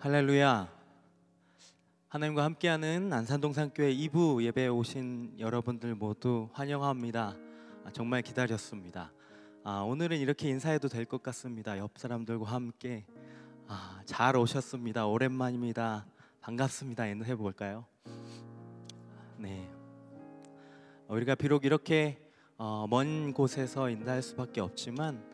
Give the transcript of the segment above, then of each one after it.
할렐루야. 하나님과 함께하는 안산동산교회 2부 예배에 오신 여러분들 모두 환영합니다. 정말 기다렸습니다. 오늘은 이렇게 인사해도 될 것 같습니다. 옆 사람들과 함께 잘 오셨습니다. 오랜만입니다. 반갑습니다. 인사해볼까요? 네. 우리가 비록 이렇게 먼 곳에서 인사할 수밖에 없지만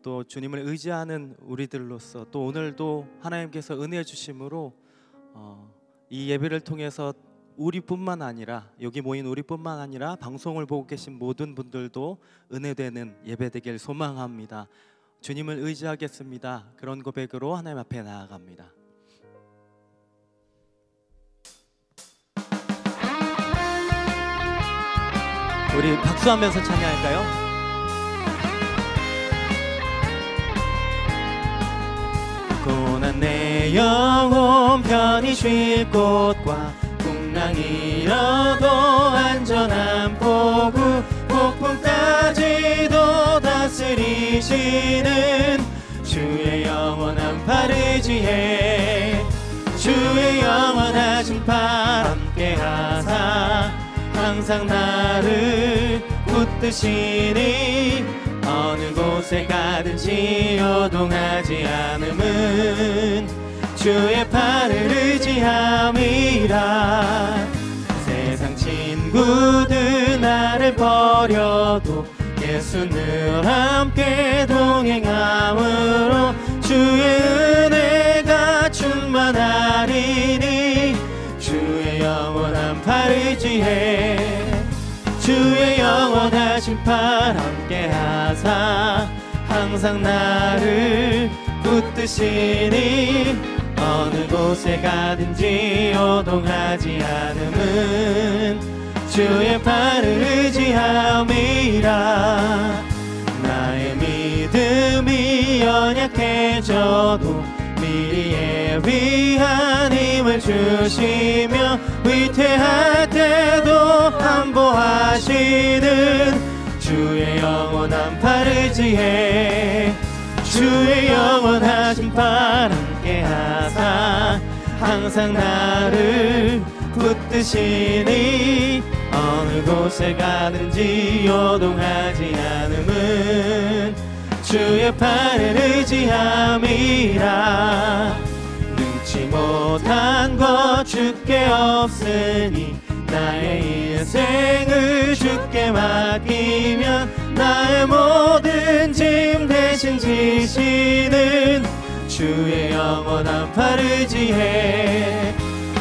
또 주님을 의지하는 우리들로서 또 오늘도 하나님께서 은혜 주심으로 이 예배를 통해서 우리뿐만 아니라 여기 모인 우리뿐만 아니라 방송을 보고 계신 모든 분들도 은혜되는 예배 되길 소망합니다. 주님을 의지하겠습니다. 그런 고백으로 하나님 앞에 나아갑니다. 우리 박수하면서 찬양할까요? 고난 내 영혼 편히 쉴 곳과 풍랑이어도 안전한 포구 폭풍까지도 다스리시는 주의 영원한 팔 의지해 주의 영원하신 팔 함께하사 항상 나를 붙드시니 어느 곳에 가든지 요동하지 않음은 주의 팔을 의지함이라. 세상 친구들 나를 버려도 예수 늘 함께 동행함으로 주의 은혜가 충만하리니 주의 영원한 팔 의지해 주의 영원하신 팔 함께하사 항상 나를 붙드시니 어느 곳에 가든지 요동하지 않음은 주의 팔을 의지함이라. 나의 믿음이 연약해져도 미리 예비한 힘을 주시며 위태할 때도 안보하시는 주의 영원한 팔 의지해 주의 영원하신 팔 함께하사 항상 나를 붙드시니 어느 곳에 가든지 요동하지 않음은 주의 팔을 의지함이라. 능치 못한 것 주께 없으니 나의 인생을 주께 맡기면 나의 모든 짐 대신 지시는 주의 영원한 팔 의지해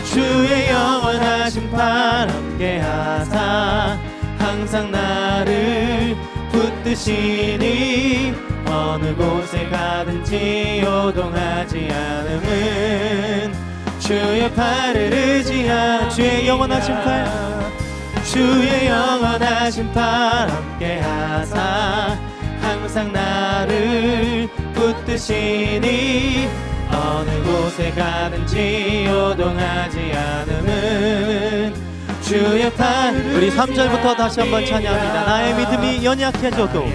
주의 영원하신 팔 함께하사 항상 나를 붙드시니 어느 곳에 가든지 요동하지 않음은 주의 팔을 의지하 주의 영원하신 팔 주의 영원하신 팔 함께하사 항상 나를 붙드시니 어느 곳에 가든지 요동하지 않음은 주의 팔. 우리 3절부터 다시 한번 찬양합니다. 나의 믿음이 연약해져도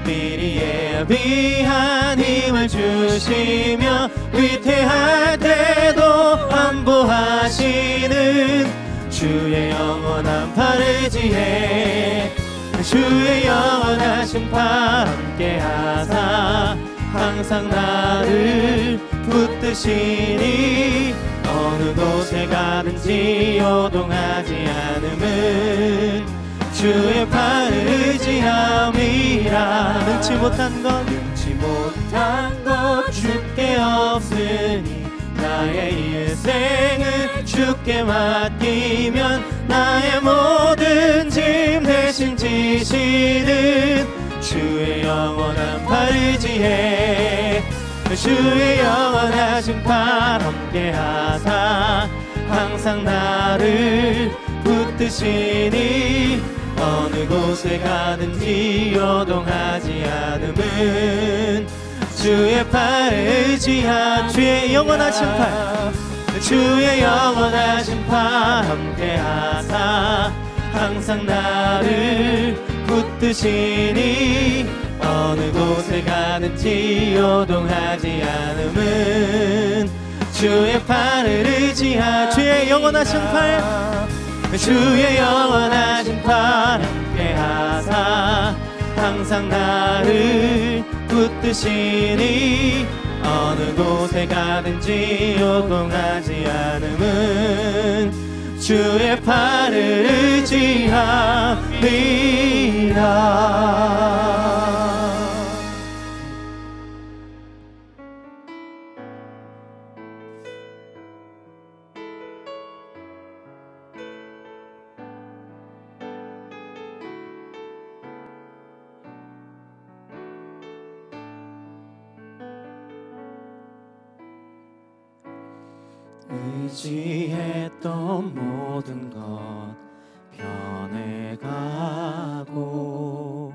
미리 예비한 힘을 주시며 위태할 때도 안보하시는 주의 영원한 팔 의지해 주의 영원하신 팔 함께하사 항상 나를 붙드시니 어느 곳에 가든지 요동하지 않음은 주의 팔을 의지함이라. 능치 못한 것 주께 없으니 나의 인생을 주께 맡기면 나의 모든 짐 대신 지시는 주의 영원한 팔 의지해 주의 영원하신 팔 함께하사 항상 나를 붙드시니 어느 곳에 가든지 요동하지 않음은 주의 팔 의지하 주의 영원하신 팔 주의 영원하신 팔 함께하사 항상 나를 붙드시니 어느 곳에 가든지 요동하지 않음은 주의 팔을 의지하 주의 영원하신 팔 주의 영원하신 팔 함께 하사 항상 나를 붙드시니 어느 곳에 가든지 요동하지 않음은 주의 팔을 의지함이라. 의지했던 모든 것 변해가고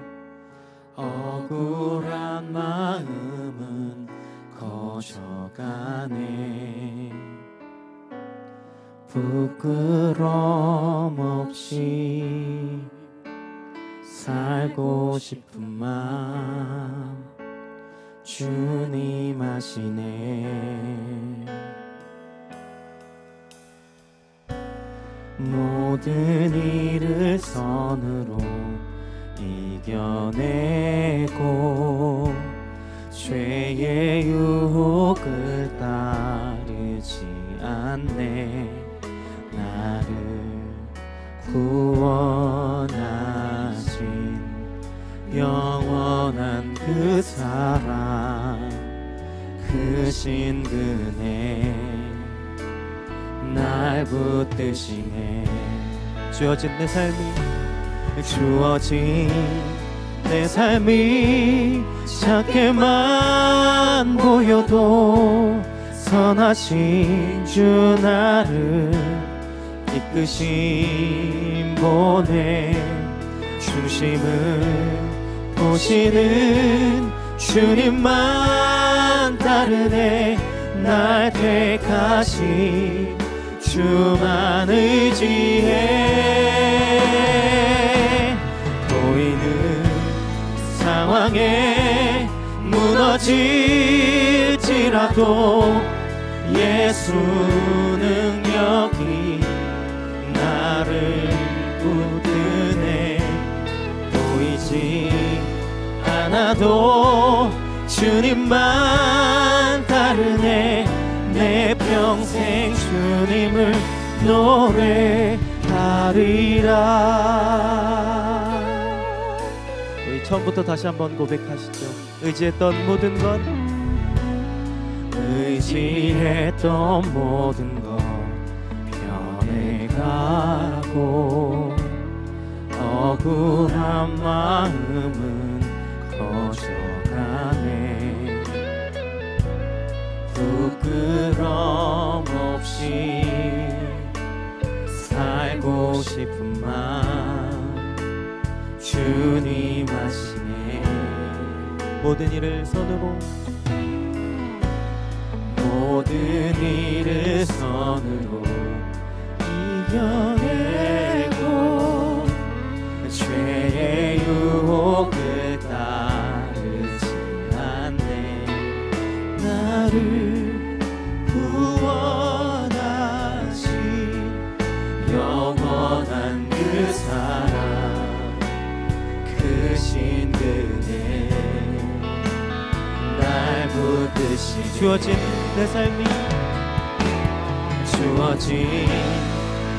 억울한 마음은 커져가네. 부끄럼 없이 살고 싶은 마음 주님 아시네. 모든 일을 선으로 이겨내고 죄의 유혹을 따르지 않네. 나를 구원하신 영원한 그 사랑 크신 그네 날 붙드시네. 주어진 내 삶이 작게만 보여도 선하신 주 나를 이끄심 보내. 중심을 보시는 주님만 따르네. 날 택하신 주만 의지해. 보이는 상황에 무너질지라도 예수 능력이 나를 붙드네. 보이지 않아도 주님만 따르네. 내 평생 주님을 노래하리라. 우리 처음부터 다시 한번 고백하시죠. 의지했던 모든 것 변해가고 억울한 마음은 커져가네. 부끄럼 없이 살고 싶은 마음 주님 아시네. 모든 일을 선으로 이겨내고 죄의 유혹을 따르지 않네. 나를 구원하신 영원한 그 사랑 크신 그네 날 붙드시. 주어진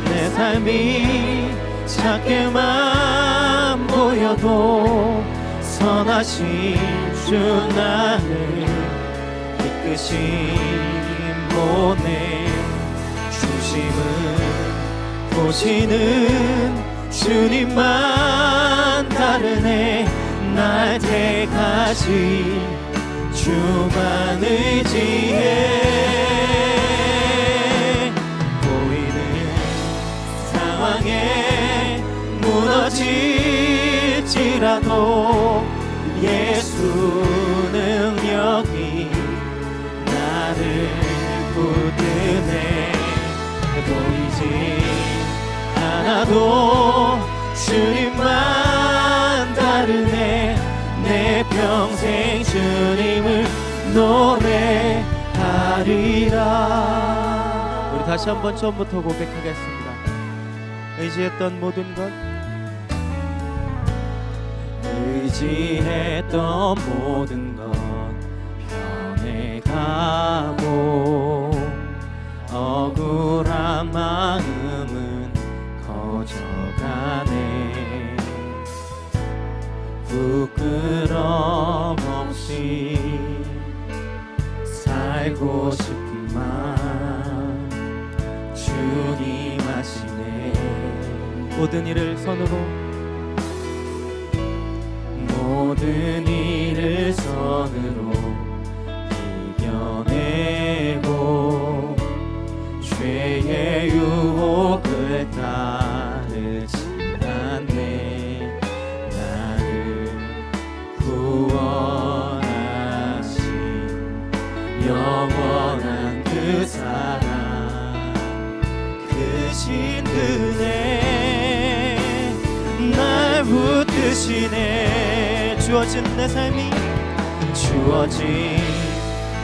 내 삶이 작게만 보여도 선하신 주 나를 이끄심 보내. 중심을 보시는 주님만 따르네. 날 택하신 주만 의지해. 보이는 상황에 무너질지라도 예수 능력이 나를 붙드네. 보이지 않아도 주님만 따르네. 내 평생 주님을 노래하리라. 우리 다시 한번 처음부터 고백하겠습니다. 의지했던 모든 것, 의지했던 모든 것 변해가고 억울한 마음은 거져가네. 부끄럼 없이 살고 싶은 마음 주님 아시네. 모든 일을 손으로, 모든 일을 손으로 이겨내고 죄의 유혹을 따르지 않네. 나를 구원하신 영원한 그 사랑, 크신 은혜 날 붙드시네. 주어진 내 삶이, 주어진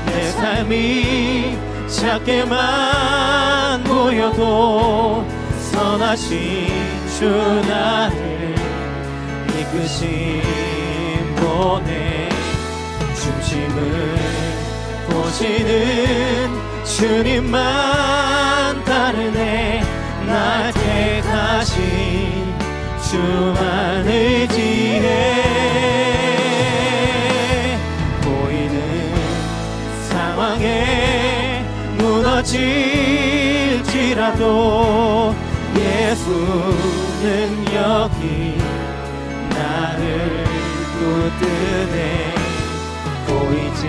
내 삶이 작게만 보여도 선하신 주 나를 이끄신 분의 중심을 보시는 주님만 따르네. 날 택하신 주만 의지해. 보이는 상황에 무너질지라도 예수 능력이 나를 붙드네. 보이지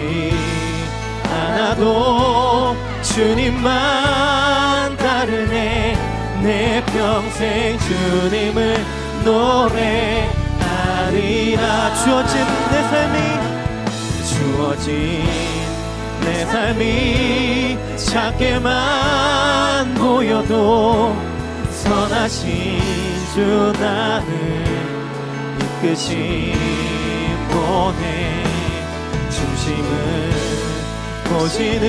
않아도 주님만 따르네. 내 평생 주님을 노래하리라. 주어진 내 삶이, 주어진 내 삶이 작게만 보여도 선하신 주 나를 이끄신 분의 중심을 보시는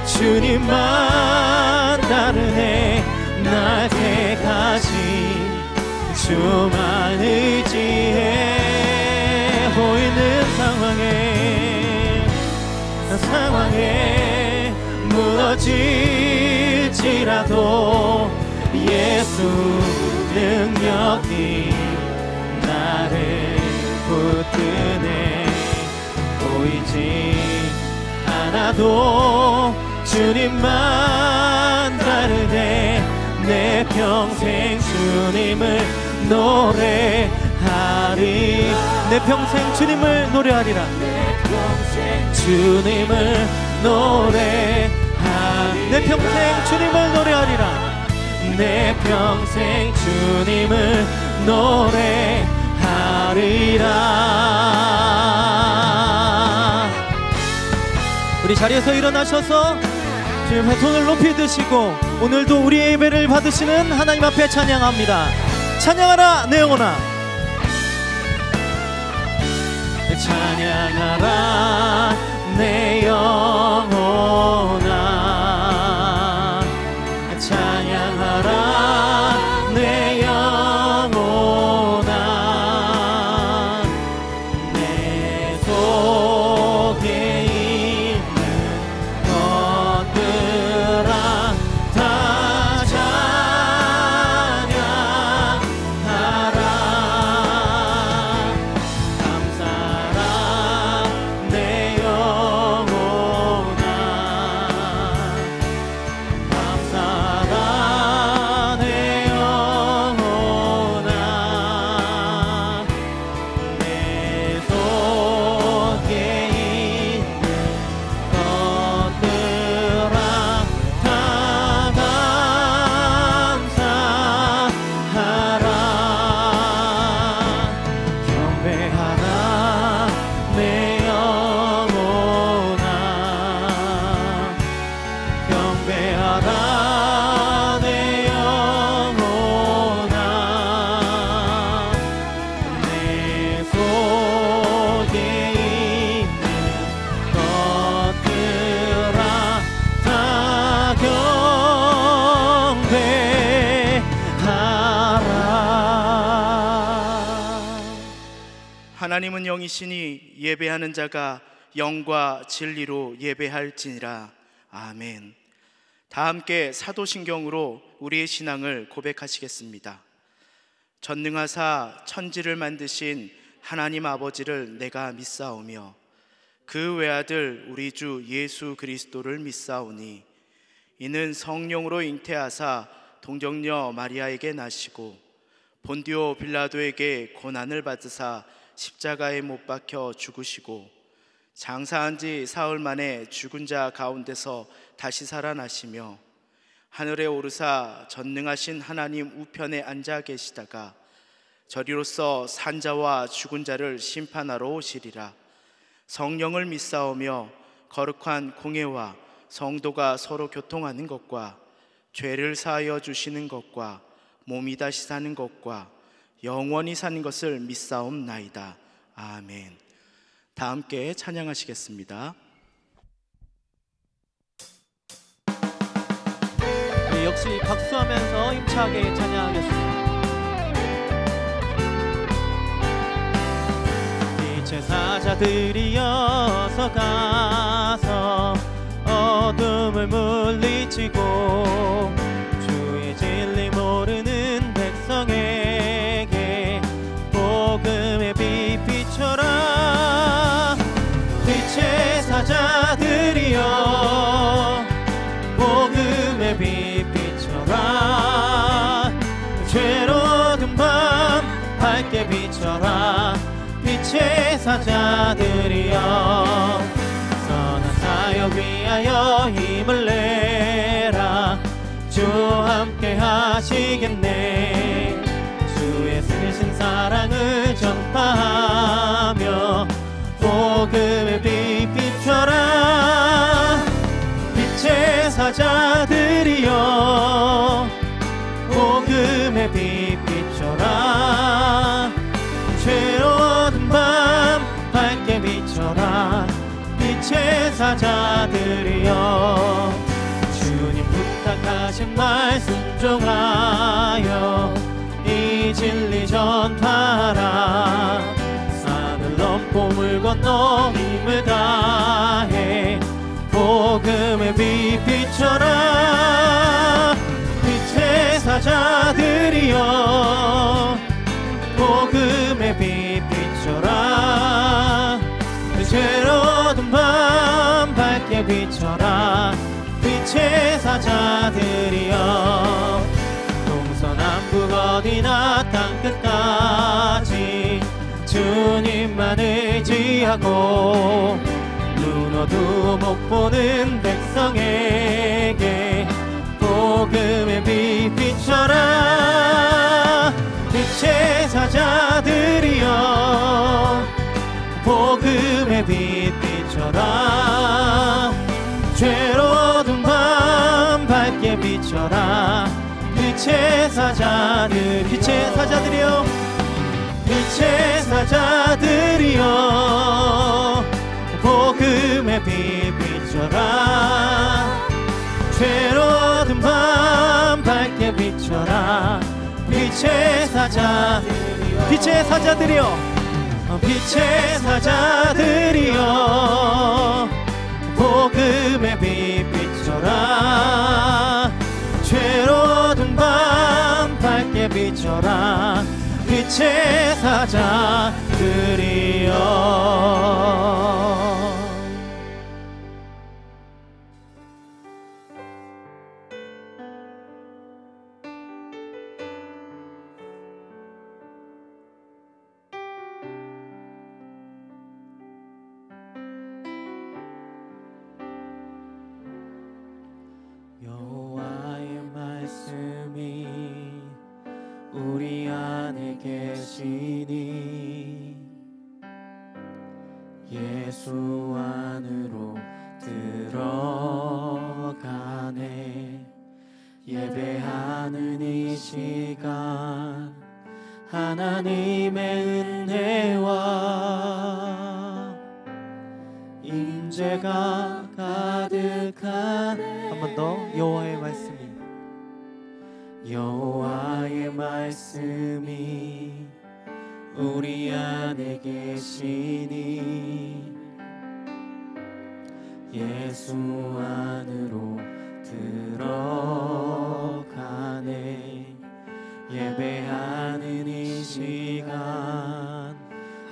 주님만 따르네. 날 택하신 주만 의지해. 보이는 상황에 무너질지라도 예수 능력이 나를 붙드네. 보이지 않아도 주님만 따르네. 내 평생 주님을 노래하리. 내 평생 주님을 노래하리라. 주님을 노래하리. 내 평생 주님을 노래하리라. 내 평생 주님을 노래하리라. 우리 자리에서 일어나셔서 주님 손을 높이 드시고 오늘도 우리의 예배를 받으시는 하나님 앞에 찬양합니다. 찬양하라 내 영혼아. 찬양하라 내 영혼아. 찬양하라 내 영혼아. 내 속에 있는 것들아 다 찬양하라. 감사라 내 영혼아. 감사라 내 영혼아. 내 속에 있는 것들아 다 감사하라. 경배하라 내 영혼아. 경배하라 내 영혼아. 내 속에 하나님은 영이시니 예배하는 자가 영과 진리로 예배할지니라. 아멘. 다 함께 사도신경으로 우리의 신앙을 고백하시겠습니다. 전능하사 천지를 만드신 하나님 아버지를 내가 믿사오며 그 외아들 우리 주 예수 그리스도를 믿사오니 이는 성령으로 잉태하사 동정녀 마리아에게 나시고 본디오 빌라도에게 고난을 받으사 십자가에 못 박혀 죽으시고 장사한 지 사흘 만에 죽은 자 가운데서 다시 살아나시며 하늘에 오르사 전능하신 하나님 우편에 앉아 계시다가 저리로서 산자와 죽은 자를 심판하러 오시리라. 성령을 믿사오며 거룩한 공회와 성도가 서로 교통하는 것과 죄를 사하여 주시는 것과 몸이 다시 사는 것과 영원히 사는 것을 믿사옵나이다. 아멘. 다 함께 찬양하시겠습니다. 네, 역시 박수하면서 힘차게 찬양하겠습니다. 빛의 사자들이어서 가서 어둠을 물리치고 주의 진리 모르는 백성에게 복음의 빛 비춰라. 빛의 사자들이여 복음의 빛 비춰라. 죄로운 밤 밝게 비춰라. 빛의 사자들이여 선한 사역 위하여 힘을 내라. 주 함께 하시겠네. 주의 쓰신 사랑을 전파하며 복음의 빛 비춰라. 빛의 사자들이여 복음의 빛 비춰라. 죄로운 밤 밝게 비춰라. 빛의 사자들이여 주님 부탁하신 말 순종하여 이 진리 전파하라. 산을 넘고 물 건너 힘을 다해 복음의 빛 비춰라. 빛의 사자들이여 복음의 빛 비춰라. 죄로운 밤 밝게 비춰라. 빛의 사자들이여 동서남북 어디나 땅끝까지 주님만 의지하고 눈 어두워 못 보는 백성에게 복음의 빛 비춰라. 빛의 사자들이여 복음의 빛 비춰라. 죄로운 밤 밝게 비춰라. 빛의 사자들이여 빛의 사자들이여 복음의 빛 비춰라. 죄로운 밤 밝게 비춰라. 빛의 사자들이여 빛의 사자들이여 복음의 빛 비춰라. 죄로운 밤 밝게 비춰라. 빛의 사자들이여 여호와의 말씀이 우리 안에 계시니 예수 안으로 들어가네. 예배하는 이 시간 하나님의 은혜와 임재가 가득하네. 한 번 더. 여호와의 말씀이 우리 안에 계시니 예수 안으로 들어가네. 예배하는 이 시간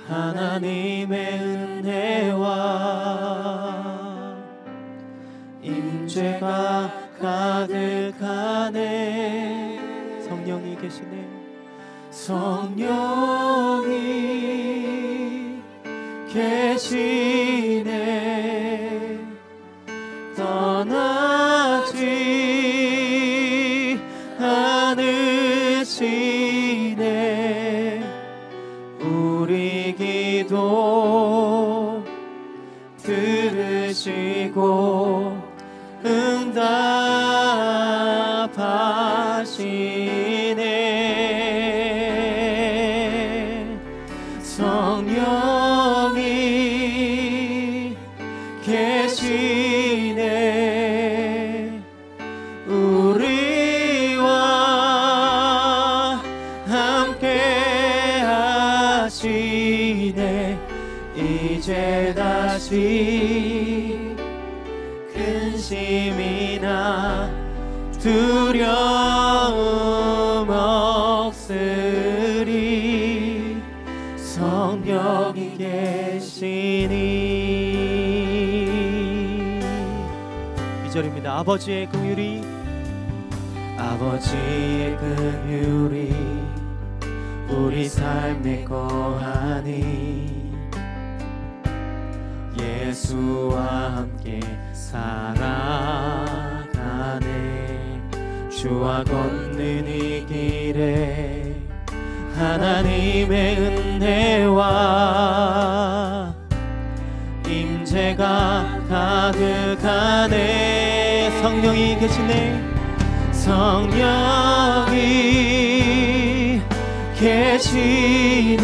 하나님의 은혜와 임재가 가득하네. 성령이 계시네. 성령이 계시네. 떠나지 않으시네. 우리 기도 들으시고 응답하시네. 성령이 계시네. 우리와 함께 하시네. 이제 다시 근심이나 두려움 없으리. 성령이 계시니. 2절입니다. 아버지의 긍휼이 우리 삶에 거하니 예수와 함께 살아가네. 주와 걷는 이 길에 하나님의 은혜와 임재가 가득하네. 성령이 계시네. 성령이 계시네.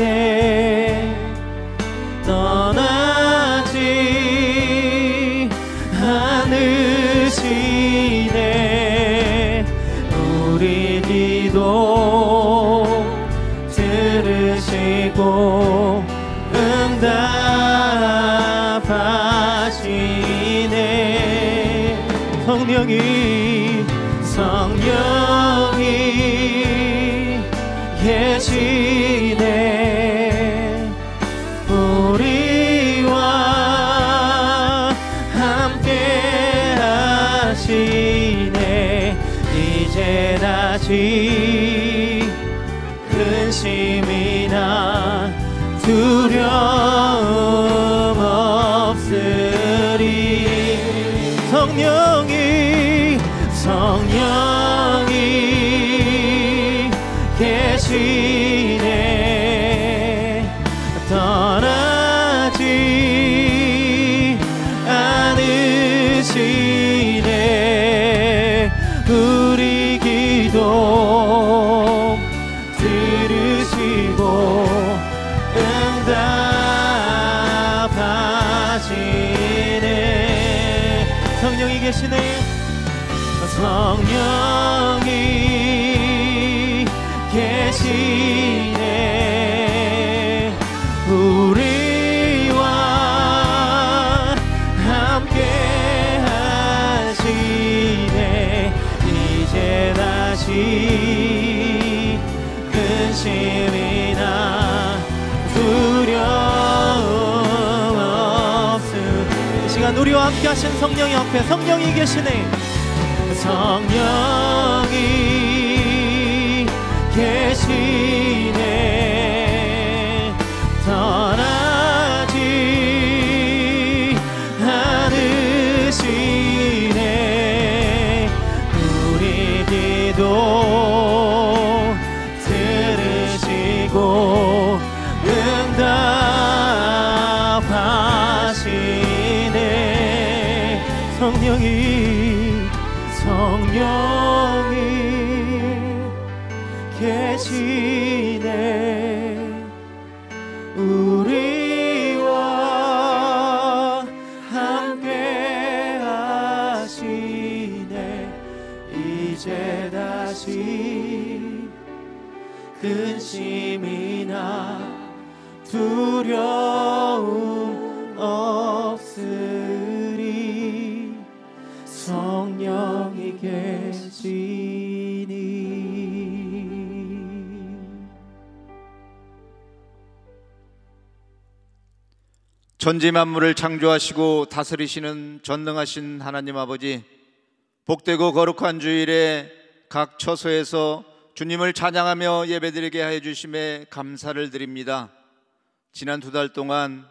떠나지 않으시네. 우리 기도 들으시고 응답하시네. 성령이 계시네. 우리와 함께 하시네. 이제 다시 근심이나 두려움 없으리. 성령이 계시네. 떠나지 않으시네. 우리 기도 들으시고 응답하시네. 성령이 계시네. 성령이 계시네. 우리와 함께 하시네. 이제 다시 근심이나 두려움 없음. 이 시간 우리와 함께 하신 성령이 앞에 성령이 계시네. 성령이 계시네. 떠나지 않으시네. 우리 기도 들으시고 응답하시네. 성령이 계시네. 우리와 함께 하시네. 이제 다시 근심이나 두려움 없으리 성령이 계시니. 천지 만물을 창조하시고 다스리시는 전능하신 하나님 아버지, 복되고 거룩한 주일에 각 처소에서 주님을 찬양하며 예배드리게 하여 주심에 감사를 드립니다. 지난 2달 동안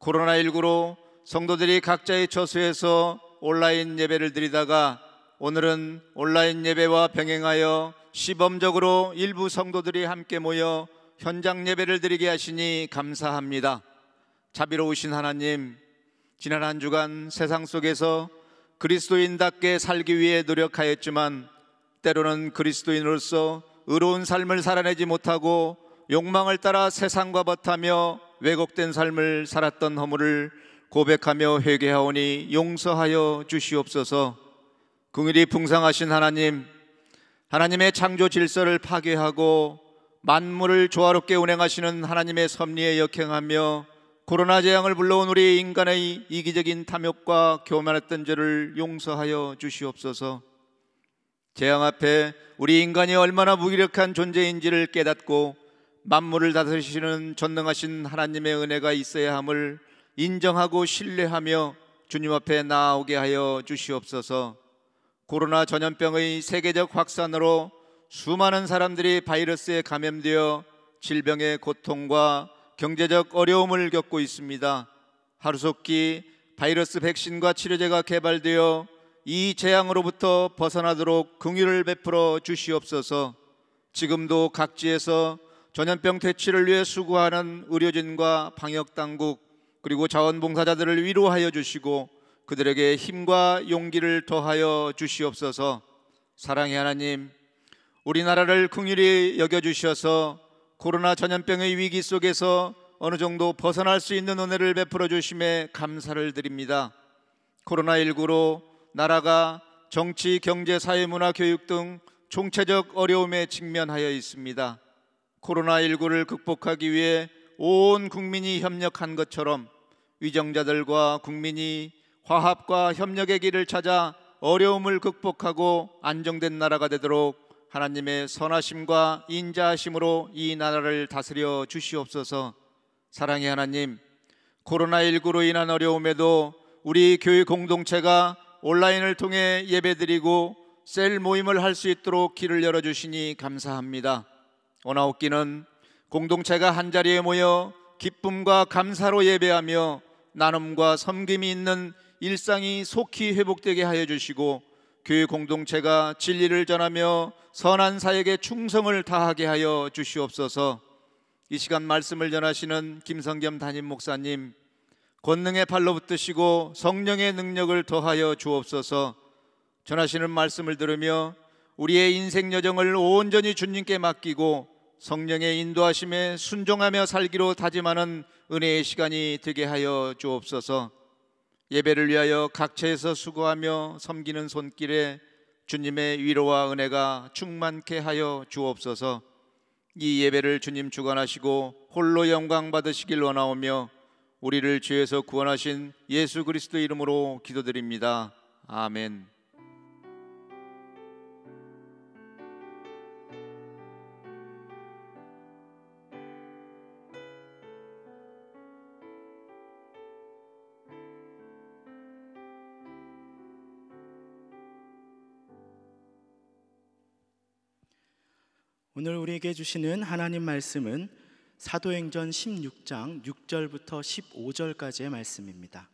코로나19로 성도들이 각자의 처소에서 온라인 예배를 드리다가 오늘은 온라인 예배와 병행하여 시범적으로 일부 성도들이 함께 모여 현장 예배를 드리게 하시니 감사합니다. 자비로우신 하나님, 지난 한 주간 세상 속에서 그리스도인답게 살기 위해 노력하였지만 때로는 그리스도인으로서 의로운 삶을 살아내지 못하고 욕망을 따라 세상과 버타며 왜곡된 삶을 살았던 허물을 고백하며 회개하오니 용서하여 주시옵소서. 긍휼이 풍성하신 하나님, 하나님의 창조 질서를 파괴하고 만물을 조화롭게 운행하시는 하나님의 섭리에 역행하며 코로나 재앙을 불러온 우리 인간의 이기적인 탐욕과 교만했던 죄를 용서하여 주시옵소서. 재앙 앞에 우리 인간이 얼마나 무기력한 존재인지를 깨닫고 만물을 다스리시는 전능하신 하나님의 은혜가 있어야 함을 인정하고 신뢰하며 주님 앞에 나아오게 하여 주시옵소서. 코로나 전염병의 세계적 확산으로 수많은 사람들이 바이러스에 감염되어 질병의 고통과 경제적 어려움을 겪고 있습니다. 하루속히 바이러스 백신과 치료제가 개발되어 이 재앙으로부터 벗어나도록 긍휼을 베풀어 주시옵소서. 지금도 각지에서 전염병 퇴치를 위해 수고하는 의료진과 방역당국 그리고 자원봉사자들을 위로하여 주시고 그들에게 힘과 용기를 더하여 주시옵소서. 사랑의 하나님, 우리나라를 긍휼히 여겨주셔서 코로나 전염병의 위기 속에서 어느 정도 벗어날 수 있는 은혜를 베풀어 주심에 감사를 드립니다. 코로나19로 나라가 정치, 경제, 사회, 문화, 교육 등 총체적 어려움에 직면하여 있습니다. 코로나19를 극복하기 위해 온 국민이 협력한 것처럼 위정자들과 국민이 화합과 협력의 길을 찾아 어려움을 극복하고 안정된 나라가 되도록 하나님의 선하심과 인자하심으로 이 나라를 다스려 주시옵소서. 사랑의 하나님, 코로나19로 인한 어려움에도 우리 교회 공동체가 온라인을 통해 예배드리고 셀 모임을 할 수 있도록 길을 열어주시니 감사합니다. 오나옵기는 공동체가 한자리에 모여 기쁨과 감사로 예배하며 나눔과 섬김이 있는 일상이 속히 회복되게 하여 주시고 교회 공동체가 진리를 전하며 선한 사역에 충성을 다하게 하여 주시옵소서. 이 시간 말씀을 전하시는 김성겸 담임 목사님, 권능의 발로 붙드시고 성령의 능력을 더하여 주옵소서. 전하시는 말씀을 들으며 우리의 인생 여정을 온전히 주님께 맡기고 성령의 인도하심에 순종하며 살기로 다짐하는 은혜의 시간이 되게 하여 주옵소서. 예배를 위하여 각처에서 수고하며 섬기는 손길에 주님의 위로와 은혜가 충만케 하여 주옵소서. 이 예배를 주님 주관하시고 홀로 영광 받으시길 원하오며 우리를 죄에서 구원하신 예수 그리스도 이름으로 기도드립니다. 아멘. 오늘 우리에게 주시는 하나님 말씀은 사도행전 16장 6절부터 15절까지의 말씀입니다.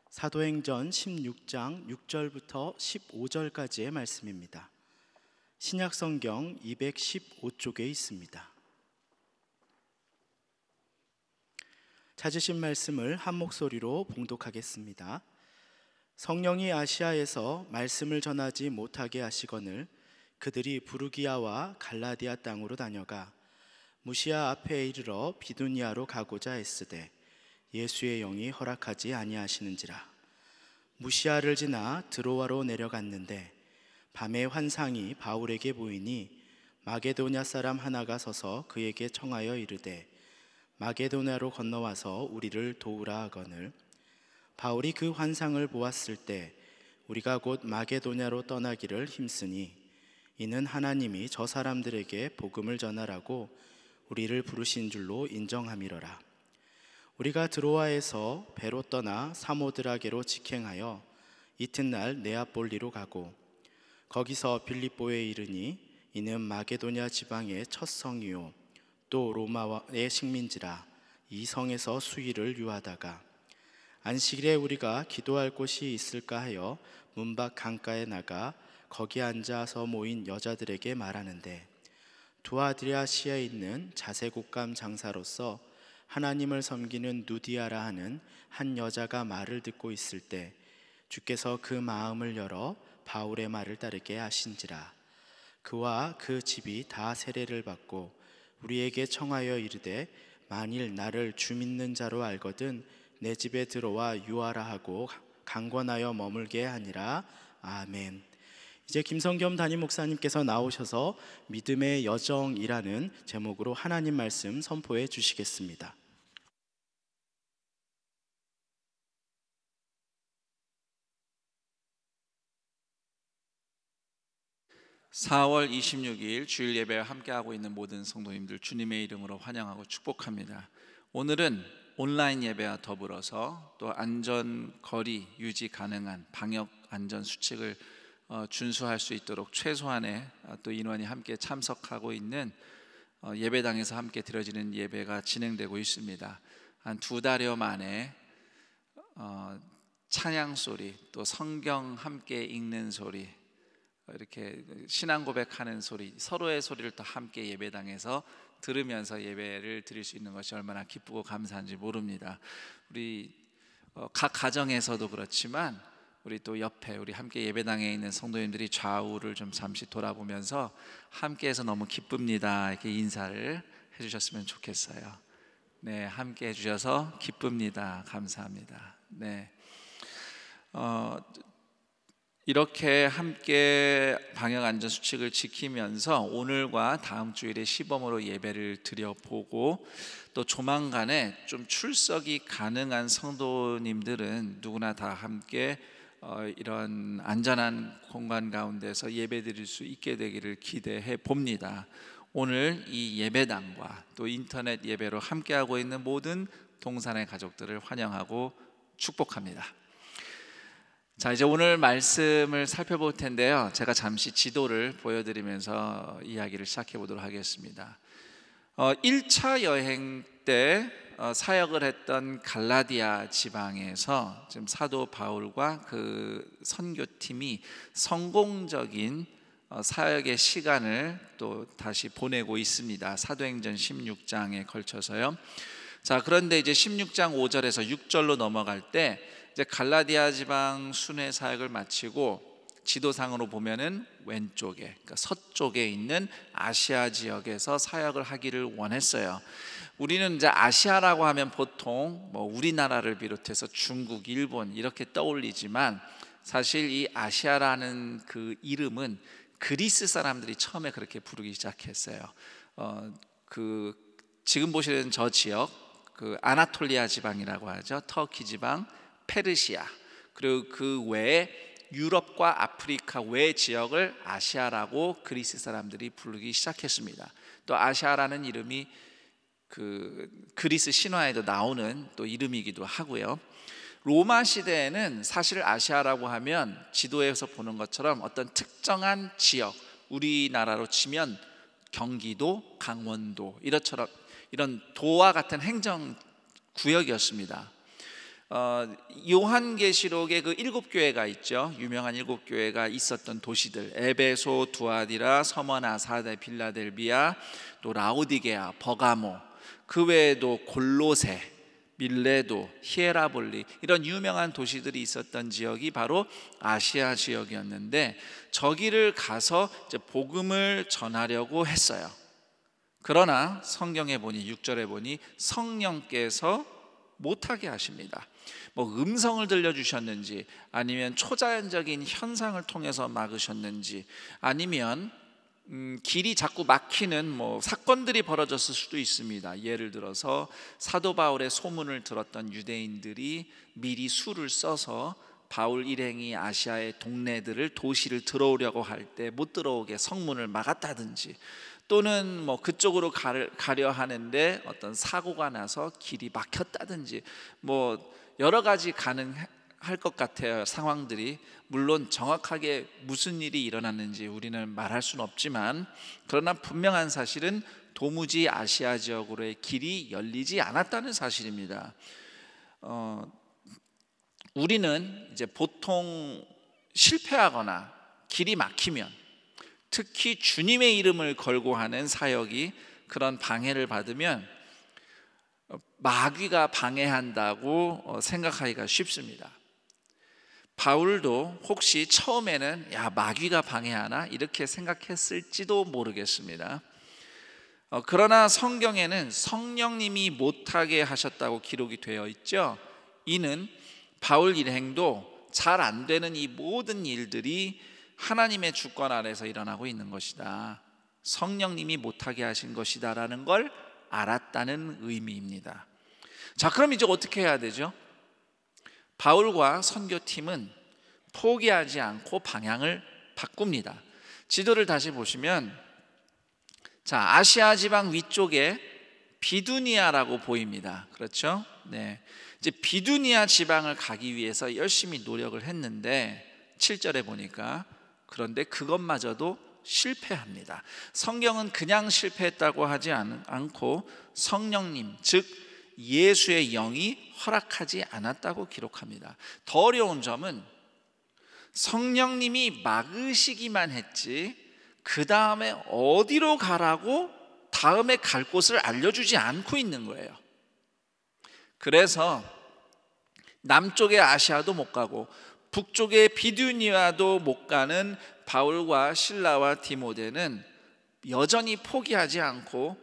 사도행전 16장 6절부터 15절까지의 말씀입니다. 신약성경 215쪽에 있습니다. 찾으신 말씀을 한 목소리로 봉독하겠습니다. 성령이 아시아에서 말씀을 전하지 못하게 하시거늘 그들이 부르기아와 갈라디아 땅으로 다녀가 무시아 앞에 이르러 비두니아로 가고자 했으되 예수의 영이 허락하지 아니하시는지라. 무시아를 지나 드로아로 내려갔는데 밤에 환상이 바울에게 보이니 마게도냐 사람 하나가 서서 그에게 청하여 이르되 마게도냐로 건너와서 우리를 도우라 하거늘 바울이 그 환상을 보았을 때 우리가 곧 마게도냐로 떠나기를 힘쓰니 이는 하나님이 저 사람들에게 복음을 전하라고 우리를 부르신 줄로 인정함이로라. 우리가 드로아에서 배로 떠나 사모드라게로 직행하여 이튿날 네아폴리로 가고 거기서 빌립보에 이르니 이는 마게도냐 지방의 첫 성이요 또 로마의 식민지라. 이 성에서 수일을 유하다가 안식일에 우리가 기도할 곳이 있을까 하여 문 밖 강가에 나가 거기 앉아서 모인 여자들에게 말하는데 두아드리아시아에 있는 자색옷감 장사로서 하나님을 섬기는 누디아라 하는 한 여자가 말을 듣고 있을 때 주께서 그 마음을 열어 바울의 말을 따르게 하신지라. 그와 그 집이 다 세례를 받고 우리에게 청하여 이르되 만일 나를 주 믿는 자로 알거든 내 집에 들어와 유하라 하고 강권하여 머물게 하니라. 아멘. 이제 김성겸 담임 목사님께서 나오셔서 믿음의 여정이라는 제목으로 하나님 말씀 선포해 주시겠습니다. (4월 26일) 주일 예배와 함께하고 있는 모든 성도님들 주님의 이름으로 환영하고 축복합니다. 오늘은 온라인 예배와 더불어서 또 안전거리 유지 가능한 방역 안전 수칙을 준수할 수 있도록 최소한의 또 인원이 함께 참석하고 있는 예배당에서 함께 드려지는 예배가 진행되고 있습니다. 한 2달여 만에 찬양 소리, 또 성경 함께 읽는 소리, 이렇게 신앙 고백하는 소리, 서로의 소리를 또 함께 예배당에서 들으면서 예배를 드릴 수 있는 것이 얼마나 기쁘고 감사한지 모릅니다. 우리 각 가정에서도 그렇지만 우리 또 옆에 우리 함께 예배당에 있는 성도님들이 좌우를 좀 잠시 돌아보면서 함께해서 너무 기쁩니다 이렇게 인사를 해주셨으면 좋겠어요. 네, 함께 해주셔서 기쁩니다. 감사합니다. 네, 이렇게 함께 방역안전수칙을 지키면서 오늘과 다음 주일에 시범으로 예배를 드려보고 또 조만간에 좀 출석이 가능한 성도님들은 누구나 다 함께 이런 안전한 공간 가운데서 예배 드릴 수 있게 되기를 기대해 봅니다. 오늘 이 예배당과 또 인터넷 예배로 함께하고 있는 모든 동산의 가족들을 환영하고 축복합니다. 자, 이제 오늘 말씀을 살펴볼 텐데요. 제가 잠시 지도를 보여드리면서 이야기를 시작해 보도록 하겠습니다. 1차 여행 때 사역을 했던 갈라디아 지방에서 지금 사도 바울과 그 선교팀이 성공적인 사역의 시간을 또 다시 보내고 있습니다. 사도행전 16장에 걸쳐서요. 자, 그런데 이제 16장 5절에서 6절로 넘어갈 때 이제 갈라디아 지방 순회 사역을 마치고 지도상으로 보면은 왼쪽에, 그러니까 서쪽에 있는 아시아 지역에서 사역을 하기를 원했어요. 우리는 이제 아시아라고 하면 보통 뭐 우리나라를 비롯해서 중국, 일본 이렇게 떠올리지만 사실 이 아시아라는 그 이름은 그리스 사람들이 처음에 그렇게 부르기 시작했어요. 그 지금 보시는 저 지역, 그 아나톨리아 지방이라고 하죠. 터키 지방, 페르시아, 그리고 그 외에 유럽과 아프리카 외 지역을 아시아라고 그리스 사람들이 부르기 시작했습니다. 또 아시아라는 이름이 그 그리스 신화에도 나오는 또 이름이기도 하고요. 로마 시대에는 사실 아시아라고 하면 지도에서 보는 것처럼 어떤 특정한 지역, 우리나라로 치면 경기도, 강원도 이렇처럼 이런 도와 같은 행정 구역이었습니다. 요한계시록에 그 7교회가 있죠. 유명한 7교회가 있었던 도시들, 에베소, 두아디라, 서머나, 사데, 빌라델비아, 또 라오디게아, 버가모, 그 외에도 골로새, 밀레도, 히에라볼리 이런 유명한 도시들이 있었던 지역이 바로 아시아 지역이었는데 저기를 가서 이제 복음을 전하려고 했어요. 그러나 성경에 보니 6절에 보니 성령께서 못하게 하십니다. 뭐 음성을 들려주셨는지 아니면 초자연적인 현상을 통해서 막으셨는지 아니면 길이 자꾸 막히는 사건들이 벌어졌을 수도 있습니다. 예를 들어서 사도 바울의 소문을 들었던 유대인들이 미리 수를 써서 바울 일행이 아시아의 동네들을 도시를 들어오려고 할 때 못 들어오게 성문을 막았다든지, 또는 그쪽으로 가려 하는데 어떤 사고가 나서 길이 막혔다든지, 여러 가지 가능할 것 같아요, 상황들이. 물론 정확하게 무슨 일이 일어났는지 우리는 말할 수는 없지만, 그러나 분명한 사실은 도무지 아시아 지역으로의 길이 열리지 않았다는 사실입니다. 우리는 이제 보통 실패하거나 길이 막히면, 특히 주님의 이름을 걸고 하는 사역이 그런 방해를 받으면 마귀가 방해한다고 생각하기가 쉽습니다. 바울도 혹시 처음에는 마귀가 방해하나 이렇게 생각했을지도 모르겠습니다. 그러나 성경에는 성령님이 못하게 하셨다고 기록이 되어 있죠. 이는 바울 일행도 잘 안 되는 이 모든 일들이 하나님의 주권 아래서 일어나고 있는 것이다, 성령님이 못하게 하신 것이다 라는 걸 알았다는 의미입니다. 자, 그럼 이제 어떻게 해야 되죠? 바울과 선교팀은 포기하지 않고 방향을 바꿉니다. 지도를 다시 보시면, 자, 아시아 지방 위쪽에 비두니아라고 보입니다. 그렇죠? 네. 이제 비두니아 지방을 가기 위해서 열심히 노력을 했는데 7절에 보니까, 그런데 그것마저도 실패합니다. 성경은 그냥 실패했다고 하지 않고 성령님, 즉 예수의 영이 허락하지 않았다고 기록합니다. 더 어려운 점은 성령님이 막으시기만 했지 그 다음에 어디로 가라고 다음에 갈 곳을 알려주지 않고 있는 거예요. 그래서 남쪽의 아시아도 못 가고 북쪽의 비두니아도 못 가는 바울과 실라와 디모데는 여전히 포기하지 않고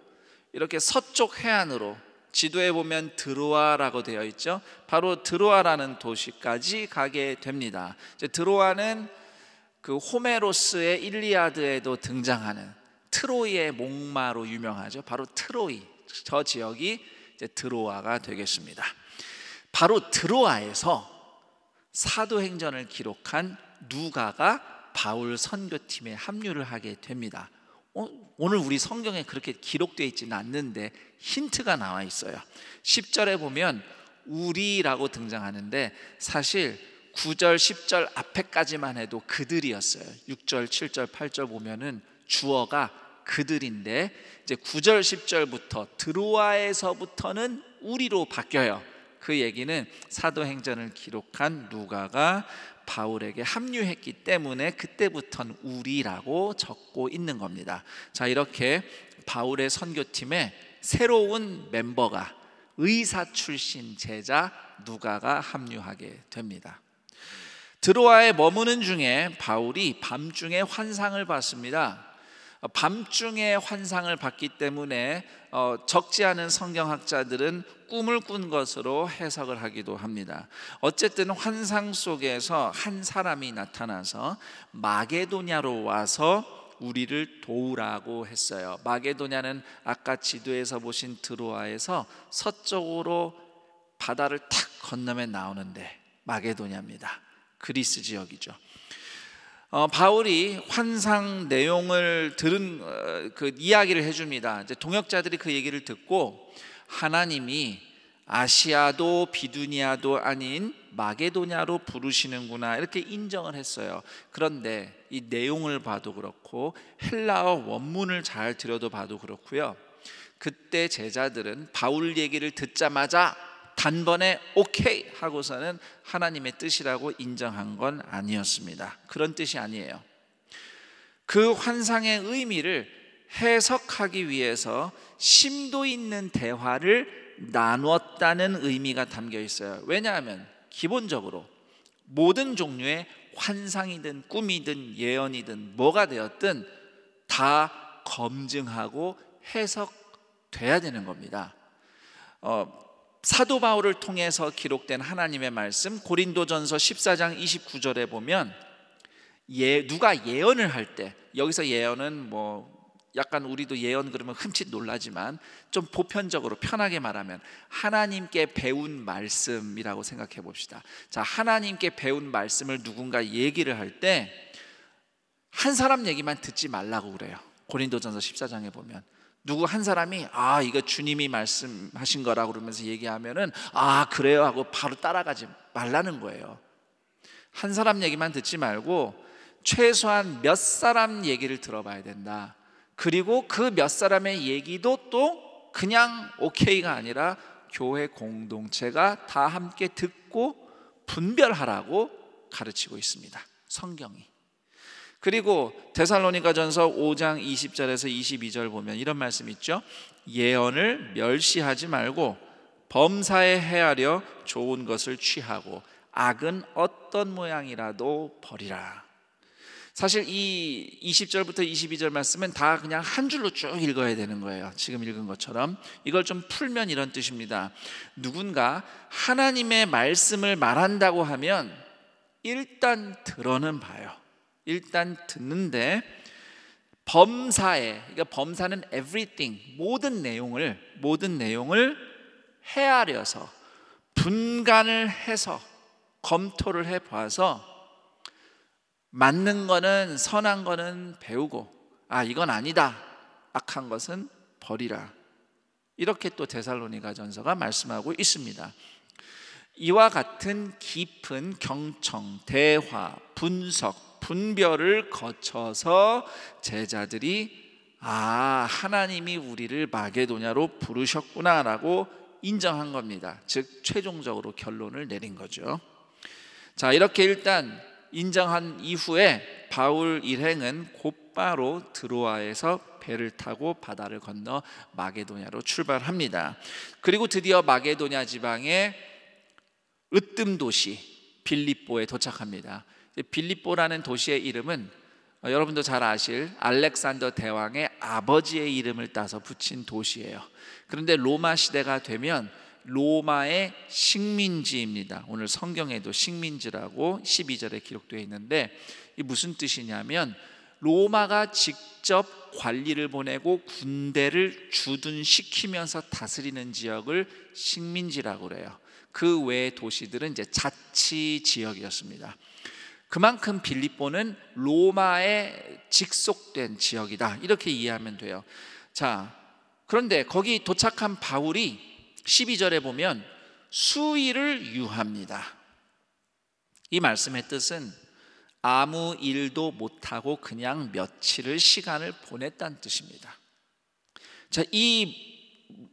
이렇게 서쪽 해안으로, 지도에 보면 드로아라고 되어 있죠. 바로 드로아라는 도시까지 가게 됩니다. 이제 드로아는 그 호메로스의 일리아드에도 등장하는 트로이의 목마로 유명하죠. 바로 트로이, 저 지역이 이제 드로아가 되겠습니다. 바로 드로아에서 사도행전을 기록한 누가가 바울 선교팀에 합류를 하게 됩니다. 오늘 우리 성경에 그렇게 기록되어 있지는 않는데 힌트가 나와 있어요. 10절에 보면 우리라고 등장하는데 사실 9절, 10절 앞에까지만 해도 그들이었어요. 6절, 7절, 8절 보면은 주어가 그들인데 이제 9절, 10절부터 드로아에서부터는 우리로 바뀌어요. 그 얘기는 사도행전을 기록한 누가가 바울에게 합류했기 때문에 그때부터는 우리라고 적고 있는 겁니다. 자, 이렇게 바울의 선교팀에 새로운 멤버가, 의사 출신 제자 누가가 합류하게 됩니다. 드로아에 머무는 중에 바울이 밤중에 환상을 봤습니다. 밤중에 환상을 봤기 때문에 적지 않은 성경학자들은 꿈을 꾼 것으로 해석을 하기도 합니다. 어쨌든 환상 속에서 한 사람이 나타나서 마게도냐로 와서 우리를 도우라고 했어요. 마게도냐는 아까 지도에서 보신 드로아에서 서쪽으로 바다를 탁 건너면 나오는데 마게도냐입니다. 그리스 지역이죠. 바울이 환상 내용을 들은 그 이야기를 해줍니다. 이제 동역자들이 그 얘기를 듣고 하나님이 아시아도 비두니아도 아닌 마게도냐로 부르시는구나 이렇게 인정을 했어요. 그런데 이 내용을 봐도 그렇고 헬라어 원문을 잘 들여다봐도 그렇고요. 그때 제자들은 바울 얘기를 듣자마자 단번에 오케이 하고서는 하나님의 뜻이라고 인정한 건 아니었습니다. 그런 뜻이 아니에요. 그 환상의 의미를 해석하기 위해서 심도 있는 대화를 나누었다는 의미가 담겨 있어요. 왜냐하면 기본적으로 모든 종류의 환상이든 꿈이든 예언이든 뭐가 되었든 다 검증하고 해석돼야 되는 겁니다. 사도 바울을 통해서 기록된 하나님의 말씀, 고린도전서 14장 29절에 보면 누가 예언을 할 때, 여기서 예언은 뭐 약간 우리도 예언 그러면 흠칫 놀라지만 좀 보편적으로 편하게 말하면 하나님께 배운 말씀이라고 생각해 봅시다. 자, 하나님께 배운 말씀을 누군가 얘기를 할 때 한 사람 얘기만 듣지 말라고 그래요. 고린도전서 14장에 보면 누구 한 사람이 이거 주님이 말씀하신 거라고 그러면서 얘기하면은 그래요 하고 바로 따라가지 말라는 거예요. 한 사람 얘기만 듣지 말고 최소한 몇 사람 얘기를 들어봐야 된다. 그리고 그 몇 사람의 얘기도 또 그냥 오케이가 아니라 교회 공동체가 다 함께 듣고 분별하라고 가르치고 있습니다, 성경이. 그리고 데살로니가전서 5장 20절에서 22절 보면 이런 말씀 있죠. 예언을 멸시하지 말고 범사에 헤아려 좋은 것을 취하고 악은 어떤 모양이라도 버리라. 사실 이 20절부터 22절 말씀은 다 그냥 한 줄로 쭉 읽어야 되는 거예요. 지금 읽은 것처럼. 이걸 좀 풀면 이런 뜻입니다. 누군가 하나님의 말씀을 말한다고 하면 일단 들어는 봐요. 일단 듣는데 범사에, 그러니까 범사는 everything, 모든 내용을 헤아려서 분간을 해서 검토를 해봐서 맞는 거는, 선한 거는 배우고 이건 아니다, 악한 것은 버리라. 이렇게 또 데살로니가전서가 말씀하고 있습니다. 이와 같은 깊은 경청, 대화, 분석, 분별을 거쳐서 제자들이 하나님이 우리를 마게도냐로 부르셨구나라고 인정한 겁니다. 즉 최종적으로 결론을 내린 거죠. 자, 이렇게 일단 인정한 이후에 바울 일행은 곧바로 드로아에서 배를 타고 바다를 건너 마게도냐로 출발합니다. 그리고 드디어 마게도냐 지방의 으뜸 도시 빌립보에 도착합니다. 빌립보라는 도시의 이름은 여러분도 잘 아실 알렉산더 대왕의 아버지의 이름을 따서 붙인 도시예요. 그런데 로마 시대가 되면 로마의 식민지입니다. 오늘 성경에도 식민지라고 12절에 기록되어 있는데 이게 무슨 뜻이냐면 로마가 직접 관리를 보내고 군대를 주둔시키면서 다스리는 지역을 식민지라고 그래요. 그 외의 도시들은 이제 자치 지역이었습니다. 그만큼 빌립보는 로마에 직속된 지역이다, 이렇게 이해하면 돼요. 자, 그런데 거기 도착한 바울이 12절에 보면 수일을 유합니다. 이 말씀의 뜻은 아무 일도 못하고 그냥 며칠을 시간을 보냈다는 뜻입니다. 자, 이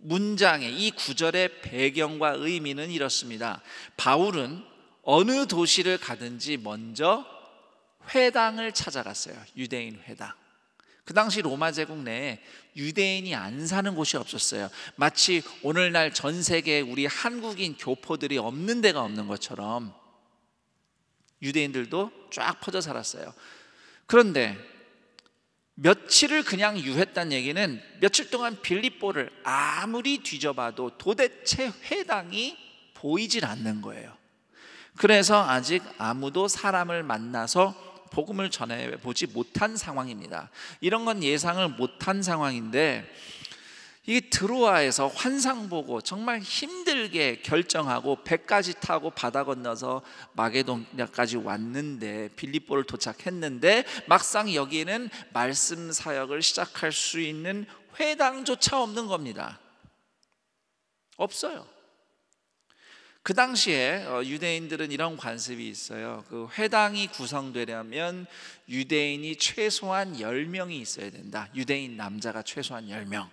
문장의, 이 구절의 배경과 의미는 이렇습니다. 바울은 어느 도시를 가든지 먼저 회당을 찾아갔어요. 유대인 회당. 그 당시 로마 제국 내에 유대인이 안 사는 곳이 없었어요. 마치 오늘날 전 세계에 우리 한국인 교포들이 없는 데가 없는 것처럼 유대인들도 쫙 퍼져 살았어요. 그런데 며칠을 그냥 유했다는 얘기는 며칠 동안 빌립보를 아무리 뒤져봐도 도대체 회당이 보이질 않는 거예요. 그래서 아직 아무도 사람을 만나서 복음을 전해보지 못한 상황입니다. 이런 건 예상을 못한 상황인데 이게 드로아에서 환상 보고 정말 힘들게 결정하고 배까지 타고 바다 건너서 마게도냐까지 왔는데, 빌립보를 도착했는데 막상 여기에는 말씀 사역을 시작할 수 있는 회당조차 없는 겁니다. 없어요. 그 당시에 유대인들은 이런 관습이 있어요. 그 회당이 구성되려면 유대인이 최소한 10명이 있어야 된다. 유대인 남자가 최소한 10명.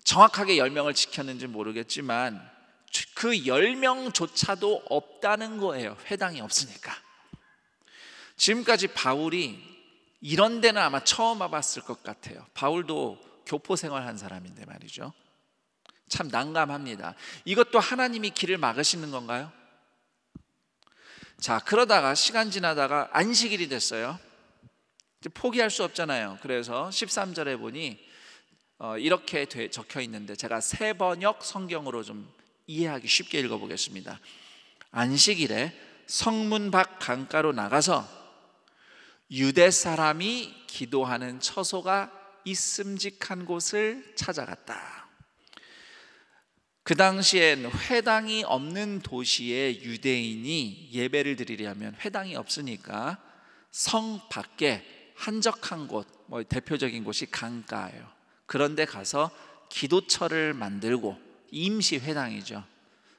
정확하게 10명을 지켰는지 모르겠지만 그 10명조차도 없다는 거예요. 회당이 없으니까. 지금까지 바울이 이런 데는 아마 처음 와봤을 것 같아요. 바울도 교포 생활한 사람인데 말이죠. 참 난감합니다. 이것도 하나님이 길을 막으시는 건가요? 자, 그러다가 시간 지나다가 안식일이 됐어요. 이제 포기할 수 없잖아요. 그래서 13절에 보니 이렇게 적혀 있는데 제가 새 번역 성경으로 좀 이해하기 쉽게 읽어보겠습니다. 안식일에 성문 밖 강가로 나가서 유대 사람이 기도하는 처소가 있음직한 곳을 찾아갔다. 그 당시엔 회당이 없는 도시에 유대인이 예배를 드리려면 회당이 없으니까 성 밖에 한적한 곳, 대표적인 곳이 강가예요. 그런데 가서 기도처를 만들고, 임시 회당이죠.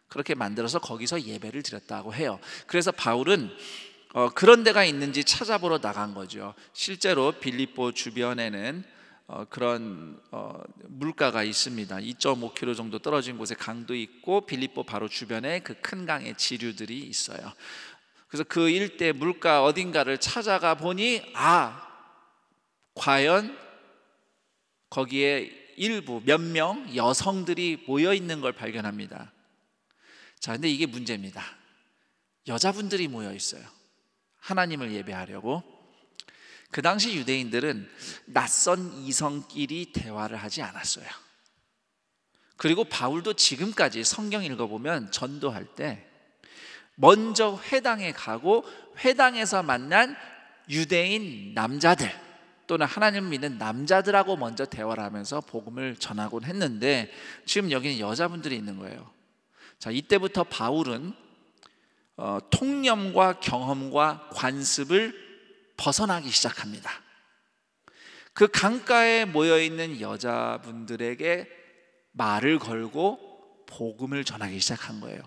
그렇게 만들어서 거기서 예배를 드렸다고 해요. 그래서 바울은 그런 데가 있는지 찾아보러 나간 거죠. 실제로 빌립보 주변에는 그런 물가가 있습니다. 2.5km 정도 떨어진 곳에 강도 있고, 빌립보 바로 주변에 그 큰 강의 지류들이 있어요. 그래서 그 일대 물가 어딘가를 찾아가 보니 과연 거기에 일부 몇 명 여성들이 모여 있는 걸 발견합니다. 자, 근데 이게 문제입니다. 여자분들이 모여 있어요. 하나님을 예배하려고. 그 당시 유대인들은 낯선 이성끼리 대화를 하지 않았어요. 그리고 바울도 지금까지 성경 읽어보면 전도할 때 먼저 회당에 가고 회당에서 만난 유대인 남자들 또는 하나님을 믿는 남자들하고 먼저 대화를 하면서 복음을 전하곤 했는데, 지금 여기는 여자분들이 있는 거예요. 자, 이때부터 바울은 통념과 경험과 관습을 벗어나기 시작합니다. 그 강가에 모여있는 여자분들에게 말을 걸고 복음을 전하기 시작한 거예요.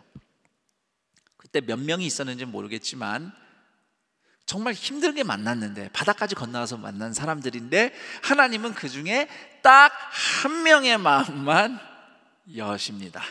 그때 몇 명이 있었는지 모르겠지만 정말 힘들게 만났는데, 바다까지 건너와서 만난 사람들인데, 하나님은 그 중에 딱 한 명의 마음만 여십니다.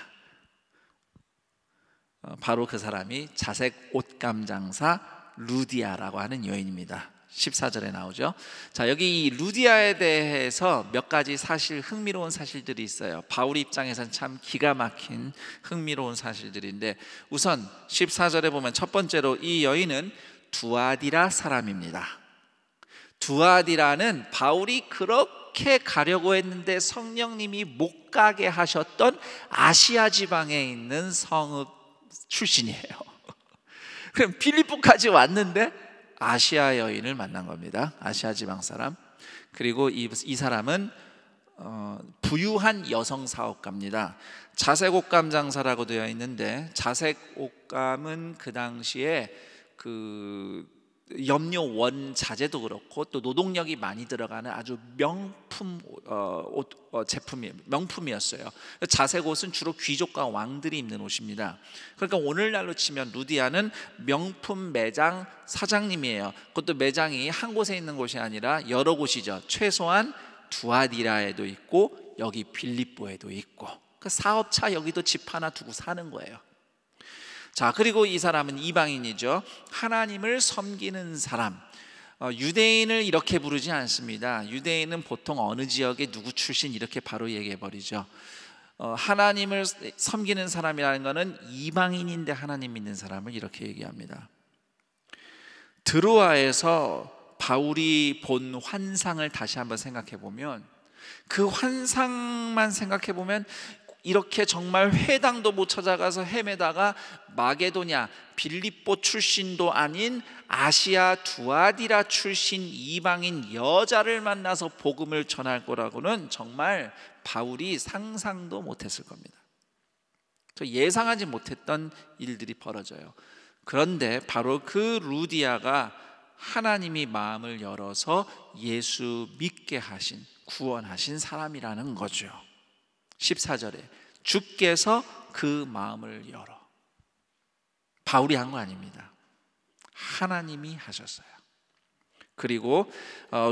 바로 그 사람이 자색 옷감 장사 루디아라고 하는 여인입니다. 14절에 나오죠. 자, 여기 이 루디아에 대해서 몇 가지 흥미로운 사실들이 있어요. 바울 입장에서는 참 기가 막힌 흥미로운 사실들인데, 우선 14절에 보면 첫 번째로 이 여인은 두아디라 사람입니다. 두아디라는 바울이 그렇게 가려고 했는데 성령님이 못 가게 하셨던 아시아 지방에 있는 성읍 출신이에요. 그럼 빌립보까지 왔는데 아시아 여인을 만난 겁니다. 아시아 지방 사람. 그리고 이 사람은 부유한 여성 사업가입니다. 자색 옷감 장사라고 되어 있는데, 자색 옷감은 그 당시에 그 염료 원자재도 그렇고 또 노동력이 많이 들어가는 아주 명품 명품이었어요. 자색 옷은 주로 귀족과 왕들이 입는 옷입니다. 그러니까 오늘날로 치면 루디아는 명품 매장 사장님이에요. 그것도 매장이 한 곳에 있는 곳이 아니라 여러 곳이죠. 최소한 두아디라에도 있고 여기 빌립보에도 있고, 그 사업차 여기도 집 하나 두고 사는 거예요. 자, 그리고 이 사람은 이방인이죠. 하나님을 섬기는 사람. 유대인을 이렇게 부르지 않습니다. 유대인은 보통 어느 지역의 누구 출신 이렇게 바로 얘기해 버리죠. 하나님을 섬기는 사람이라는 것은 이방인인데 하나님 믿는 사람을 이렇게 얘기합니다. 드로아에서 바울이 본 환상을 다시 한번 생각해 보면, 그 환상만 생각해 보면 이렇게 정말 회당도 못 찾아가서 헤매다가 마게도냐, 빌립보 출신도 아닌 아시아 두아디라 출신 이방인 여자를 만나서 복음을 전할 거라고는 정말 바울이 상상도 못했을 겁니다. 예상하지 못했던 일들이 벌어져요. 그런데 바로 그 루디아가 하나님이 마음을 열어서 예수 믿게 하신, 구원하신 사람이라는 거죠. 14절에 주께서 그 마음을 열어. 바울이 한 거 아닙니다. 하나님이 하셨어요. 그리고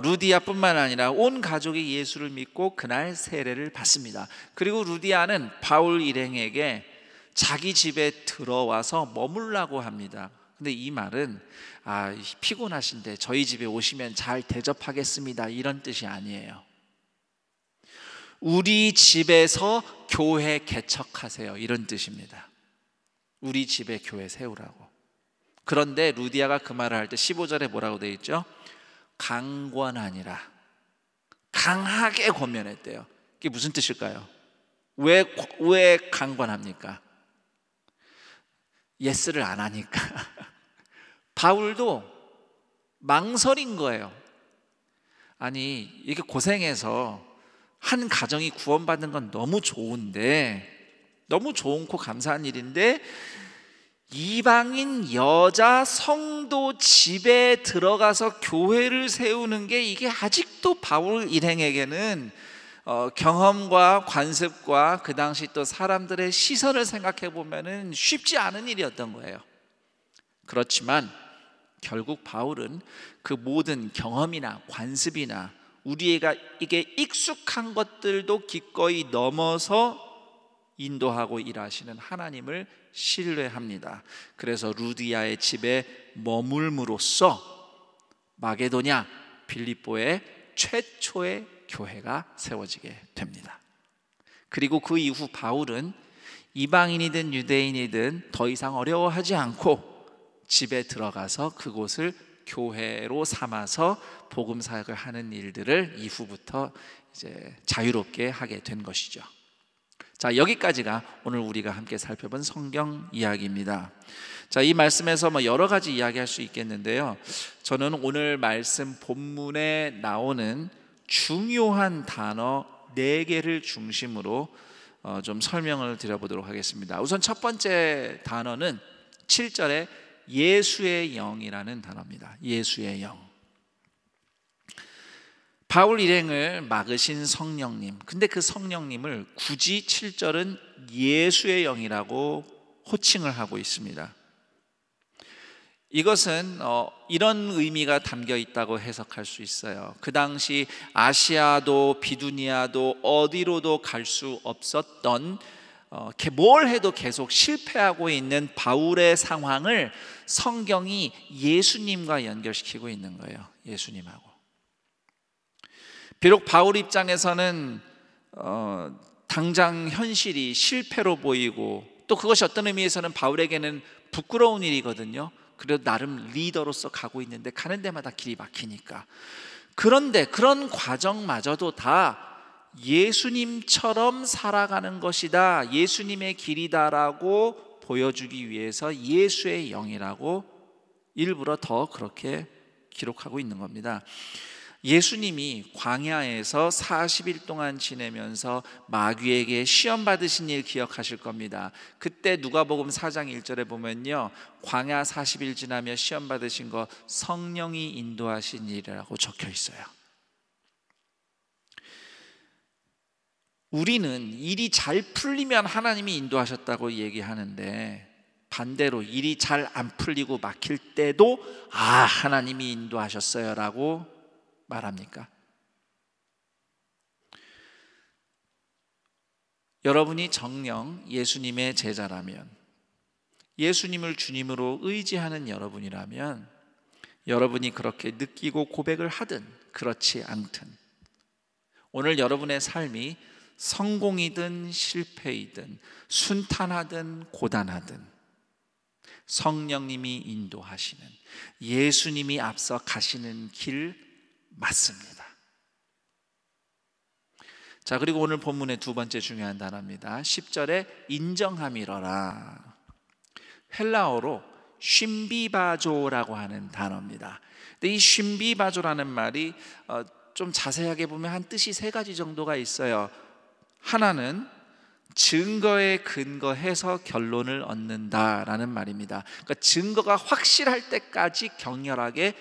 루디아뿐만 아니라 온 가족이 예수를 믿고 그날 세례를 받습니다. 그리고 루디아는 바울 일행에게 자기 집에 들어와서 머물라고 합니다. 근데 이 말은 피곤하신데 저희 집에 오시면 잘 대접하겠습니다, 이런 뜻이 아니에요. 우리 집에서 교회 개척하세요, 이런 뜻입니다. 우리 집에 교회 세우라고. 그런데 루디아가 그 말을 할 때 15절에 뭐라고 되어 있죠? 강권하니라. 강하게 권면했대요. 이게 무슨 뜻일까요? 왜 강권합니까? 예스를 안 하니까. 바울도 망설인 거예요. 아니, 이렇게 고생해서 한 가정이 구원받는 건 너무 좋은데, 너무 좋고 감사한 일인데, 이방인 여자 성도 집에 들어가서 교회를 세우는 게 이게 아직도 바울 일행에게는 경험과 관습과 그 당시 또 사람들의 시선을 생각해 보면은 쉽지 않은 일이었던 거예요. 그렇지만 결국 바울은 그 모든 경험이나 관습이나 우리가 이게 익숙한 것들도 기꺼이 넘어서 인도하고 일하시는 하나님을 신뢰합니다. 그래서 루디아의 집에 머물므로써 마게도냐 빌립보의 최초의 교회가 세워지게 됩니다. 그리고 그 이후 바울은 이방인이든 유대인이든 더 이상 어려워하지 않고 집에 들어가서 그곳을 교회로 삼아서 복음 사역을 하는 일들을 이후부터 이제 자유롭게 하게 된 것이죠. 자, 여기까지가 오늘 우리가 함께 살펴본 성경 이야기입니다. 자, 이 말씀에서 여러 가지 이야기할 수 있겠는데요. 저는 오늘 말씀 본문에 나오는 중요한 단어 4개를 중심으로 좀 설명을 드려보도록 하겠습니다. 우선 첫 번째 단어는 7절에 예수의 영이라는 단어입니다. 예수의 영. 바울 일행을 막으신 성령님, 근데 그 성령님을 굳이 7절은 예수의 영이라고 호칭을 하고 있습니다. 이것은 이런 의미가 담겨 있다고 해석할 수 있어요. 그 당시 아시아도 비두니아도 어디로도 갈 수 없었던 뭘 해도 계속 실패하고 있는 바울의 상황을 성경이 예수님과 연결시키고 있는 거예요. 예수님하고. 비록 바울 입장에서는 당장 현실이 실패로 보이고 또 그것이 어떤 의미에서는 바울에게는 부끄러운 일이거든요. 그래도 나름 리더로서 가고 있는데 가는 데마다 길이 막히니까. 그런데 그런 과정마저도 다 예수님처럼 살아가는 것이다, 예수님의 길이다라고 보여주기 위해서 예수의 영이라고 일부러 더 그렇게 기록하고 있는 겁니다. 예수님이 광야에서 40일 동안 지내면서 마귀에게 시험 받으신 일 기억하실 겁니다. 그때 누가복음 4장 1절에 보면요, 광야 40일 지나며 시험 받으신 거 성령이 인도하신 일이라고 적혀 있어요. 우리는 일이 잘 풀리면 하나님이 인도하셨다고 얘기하는데, 반대로 일이 잘 안 풀리고 막힐 때도 하나님이 인도하셨어요 라고 말합니까? 여러분이 정녕 예수님의 제자라면, 예수님을 주님으로 의지하는 여러분이라면, 여러분이 그렇게 느끼고 고백을 하든 그렇지 않든, 오늘 여러분의 삶이 성공이든 실패이든 순탄하든 고단하든 성령님이 인도하시는, 예수님이 앞서 가시는 길 맞습니다. 자, 그리고 오늘 본문의 두 번째 중요한 단어입니다. 10절에 인정함이러라. 헬라어로 쉼비바조라고 하는 단어입니다. 근데 이 쉼비바조라는 말이 좀 자세하게 보면 한 뜻이 3가지 정도가 있어요. 하나는 증거에 근거해서 결론을 얻는다라는 말입니다. 그러니까 증거가 확실할 때까지 격렬하게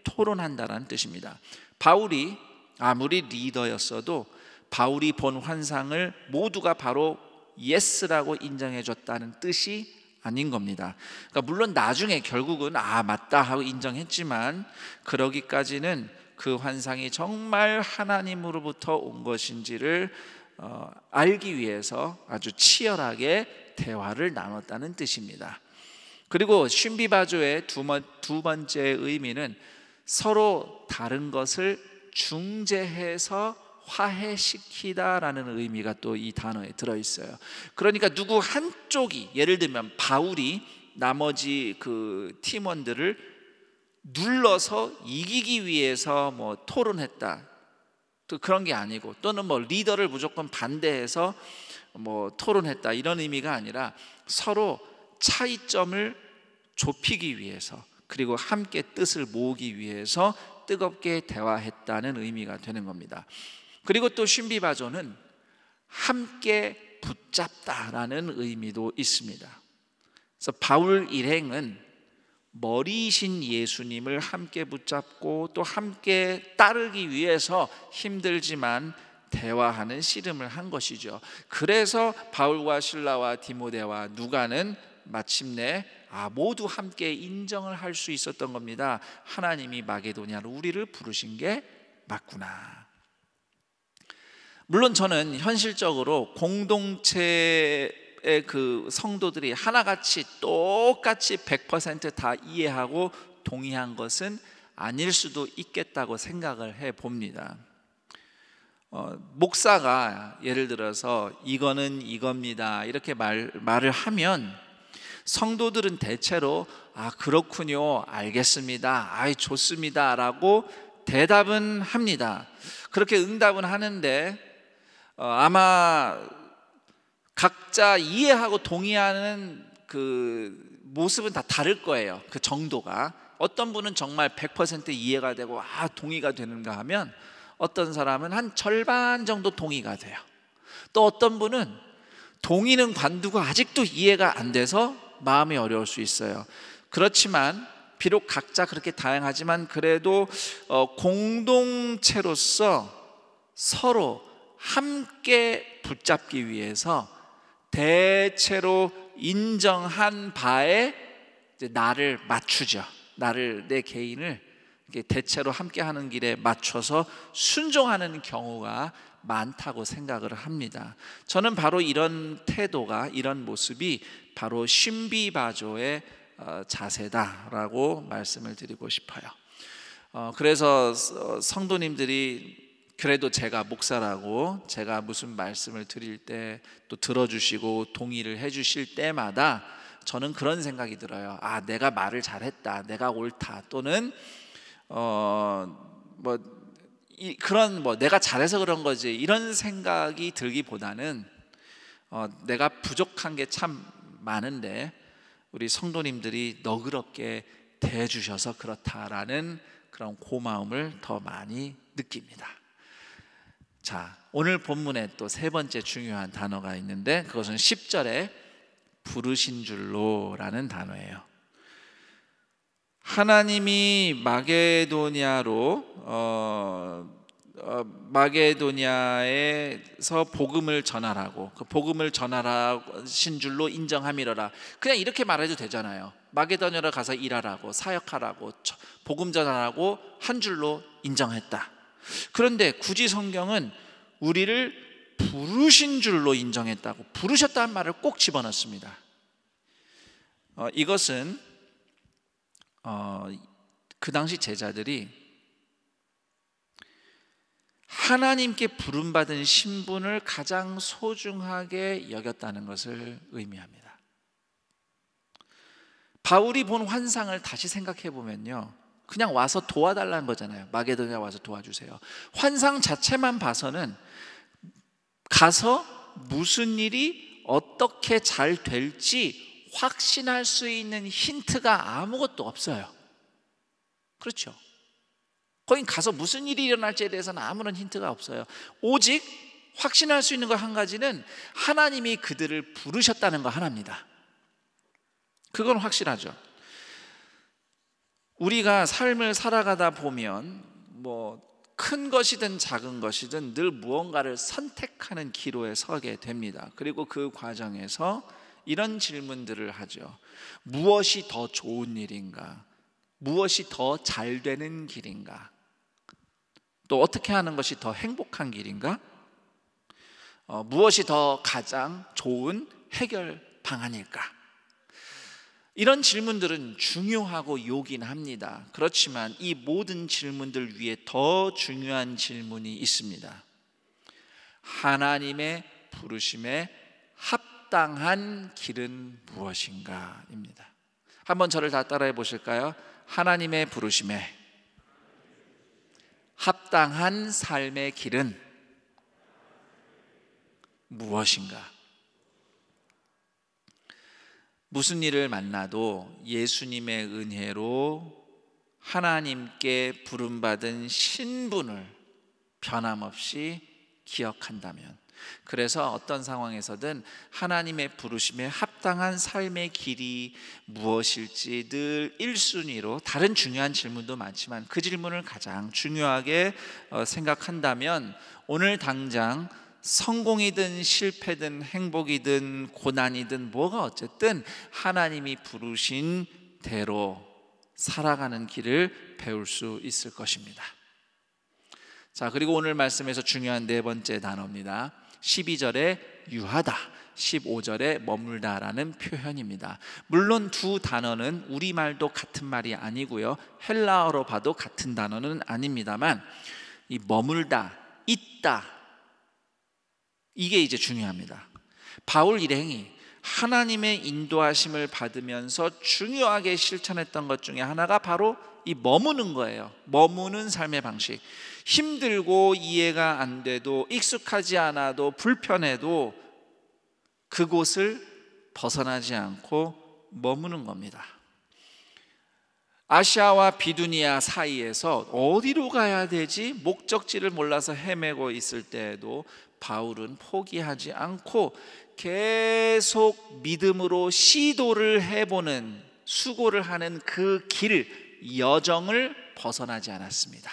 토론한다라는 뜻입니다. 바울이 아무리 리더였어도 바울이 본 환상을 모두가 바로 예스라고 인정해 줬다는 뜻이 아닌 겁니다. 그러니까 물론 나중에 결국은 맞다 하고 인정했지만, 그러기까지는 그 환상이 정말 하나님으로부터 온 것인지를 알기 위해서 아주 치열하게 대화를 나눴다는 뜻입니다. 그리고 쉼비바조의 두 번째 의미는 서로 다른 것을 중재해서 화해시키다라는 의미가 또 이 단어에 들어있어요. 그러니까 누구 한쪽이, 예를 들면 바울이 나머지 그 팀원들을 눌러서 이기기 위해서 토론했다, 또 그런 게 아니고, 또는 리더를 무조건 반대해서 토론했다, 이런 의미가 아니라 서로 차이점을 좁히기 위해서, 그리고 함께 뜻을 모으기 위해서 뜨겁게 대화했다는 의미가 되는 겁니다. 그리고 또 신비바조는 함께 붙잡다라는 의미도 있습니다. 그래서 바울 일행은 머리이신 예수님을 함께 붙잡고 또 함께 따르기 위해서 힘들지만 대화하는 씨름을 한 것이죠. 그래서 바울과 실라와 디모데와 누가는 마침내 모두 함께 인정을 할 수 있었던 겁니다. 하나님이 마게도냐로 우리를 부르신 게 맞구나. 물론 저는 현실적으로 공동체의 그 성도들이 하나같이 똑같이 100% 다 이해하고 동의한 것은 아닐 수도 있겠다고 생각을 해 봅니다. 목사가 예를 들어서 이거는 이겁니다 이렇게 말을 하면 성도들은 대체로 그렇군요, 알겠습니다, 좋습니다 라고 대답은 합니다. 그렇게 응답은 하는데 아마 각자 이해하고 동의하는 그 모습은 다 다를 거예요. 그 정도가 어떤 분은 정말 100% 이해가 되고 동의가 되는가 하면 어떤 사람은 한 절반 정도 동의가 돼요. 또 어떤 분은 동의는 관두고 아직도 이해가 안 돼서 마음이 어려울 수 있어요. 그렇지만 비록 각자 그렇게 다양하지만 그래도 공동체로서 서로 함께 붙잡기 위해서 대체로 인정한 바에 나를 맞추죠. 내 개인을 대체로 함께하는 길에 맞춰서 순종하는 경우가 많다고 생각을 합니다. 저는 바로 이런 태도가, 이런 모습이 바로 신비바조의 자세다라고 말씀을 드리고 싶어요. 그래서 성도님들이 그래도 제가 목사라고 제가 무슨 말씀을 드릴 때 또 들어주시고 동의를 해주실 때마다 저는 그런 생각이 들어요. 내가 말을 잘했다, 내가 옳다, 또는 내가 잘해서 그런 거지 이런 생각이 들기보다는 내가 부족한 게 참 많은데 우리 성도님들이 너그럽게 대해주셔서 그렇다라는 그런 고마움을 더 많이 느낍니다. 자, 오늘 본문에 또 세 번째 중요한 단어가 있는데 그것은 10절에 부르신 줄로라는 단어예요. 하나님이 마게도냐에서 복음을 전하라고, 그 복음을 전하신 줄로 인정함이러라. 그냥 이렇게 말해도 되잖아요. 마게도냐로 가서 일하라고, 사역하라고, 복음 전하라고 한 줄로 인정했다. 그런데 굳이 성경은 우리를 부르신 줄로 인정했다고, 부르셨다는 말을 꼭 집어넣습니다. 이것은 그 당시 제자들이 하나님께 부름받은 신분을 가장 소중하게 여겼다는 것을 의미합니다. 바울이 본 환상을 다시 생각해 보면요, 그냥 와서 도와달라는 거잖아요. 마게도냐 와서 도와주세요. 환상 자체만 봐서는 가서 무슨 일이 어떻게 잘 될지 확신할 수 있는 힌트가 아무것도 없어요. 그렇죠? 거긴 가서 무슨 일이 일어날지에 대해서는 아무런 힌트가 없어요. 오직 확신할 수 있는 거 한 가지는 하나님이 그들을 부르셨다는 거 하나입니다. 그건 확실하죠. 우리가 삶을 살아가다 보면 큰 것이든 작은 것이든 늘 무언가를 선택하는 기로에 서게 됩니다. 그리고 그 과정에서 이런 질문들을 하죠. 무엇이 더 좋은 일인가? 무엇이 더 잘 되는 길인가? 또 어떻게 하는 것이 더 행복한 길인가? 무엇이 더 가장 좋은 해결 방안일까? 이런 질문들은 중요하고 요긴 합니다. 그렇지만 이 모든 질문들 위에 더 중요한 질문이 있습니다. 하나님의 부르심에 합당한 길은 무엇인가? 입니다. 한번 저를 다 따라해 보실까요? 하나님의 부르심에 합당한 삶의 길은 무엇인가? 무슨 일을 만나도 예수님의 은혜로 하나님께 부름받은 신분을 변함없이 기억한다면, 그래서 어떤 상황에서든 하나님의 부르심에 합당한 삶의 길이 무엇일지 늘 1순위로, 다른 중요한 질문도 많지만 그 질문을 가장 중요하게 생각한다면, 오늘 당장 성공이든 실패든 행복이든 고난이든 뭐가 어쨌든 하나님이 부르신 대로 살아가는 길을 배울 수 있을 것입니다. 자, 그리고 오늘 말씀에서 중요한 네 번째 단어입니다. 12절에 유하다, 15절에 머물다라는 표현입니다. 물론 두 단어는 우리말도 같은 말이 아니고요, 헬라어로 봐도 같은 단어는 아닙니다만, 이 머물다, 있다, 이게 이제 중요합니다. 바울 일행이 하나님의 인도하심을 받으면서 중요하게 실천했던 것 중에 하나가 바로 이 머무는 거예요. 머무는 삶의 방식. 힘들고 이해가 안 돼도, 익숙하지 않아도, 불편해도 그곳을 벗어나지 않고 머무는 겁니다. 아시아와 비두니아 사이에서 어디로 가야 되지 목적지를 몰라서 헤매고 있을 때에도 바울은 포기하지 않고 계속 믿음으로 시도를 해보는, 수고를 하는 그 길, 여정을 벗어나지 않았습니다.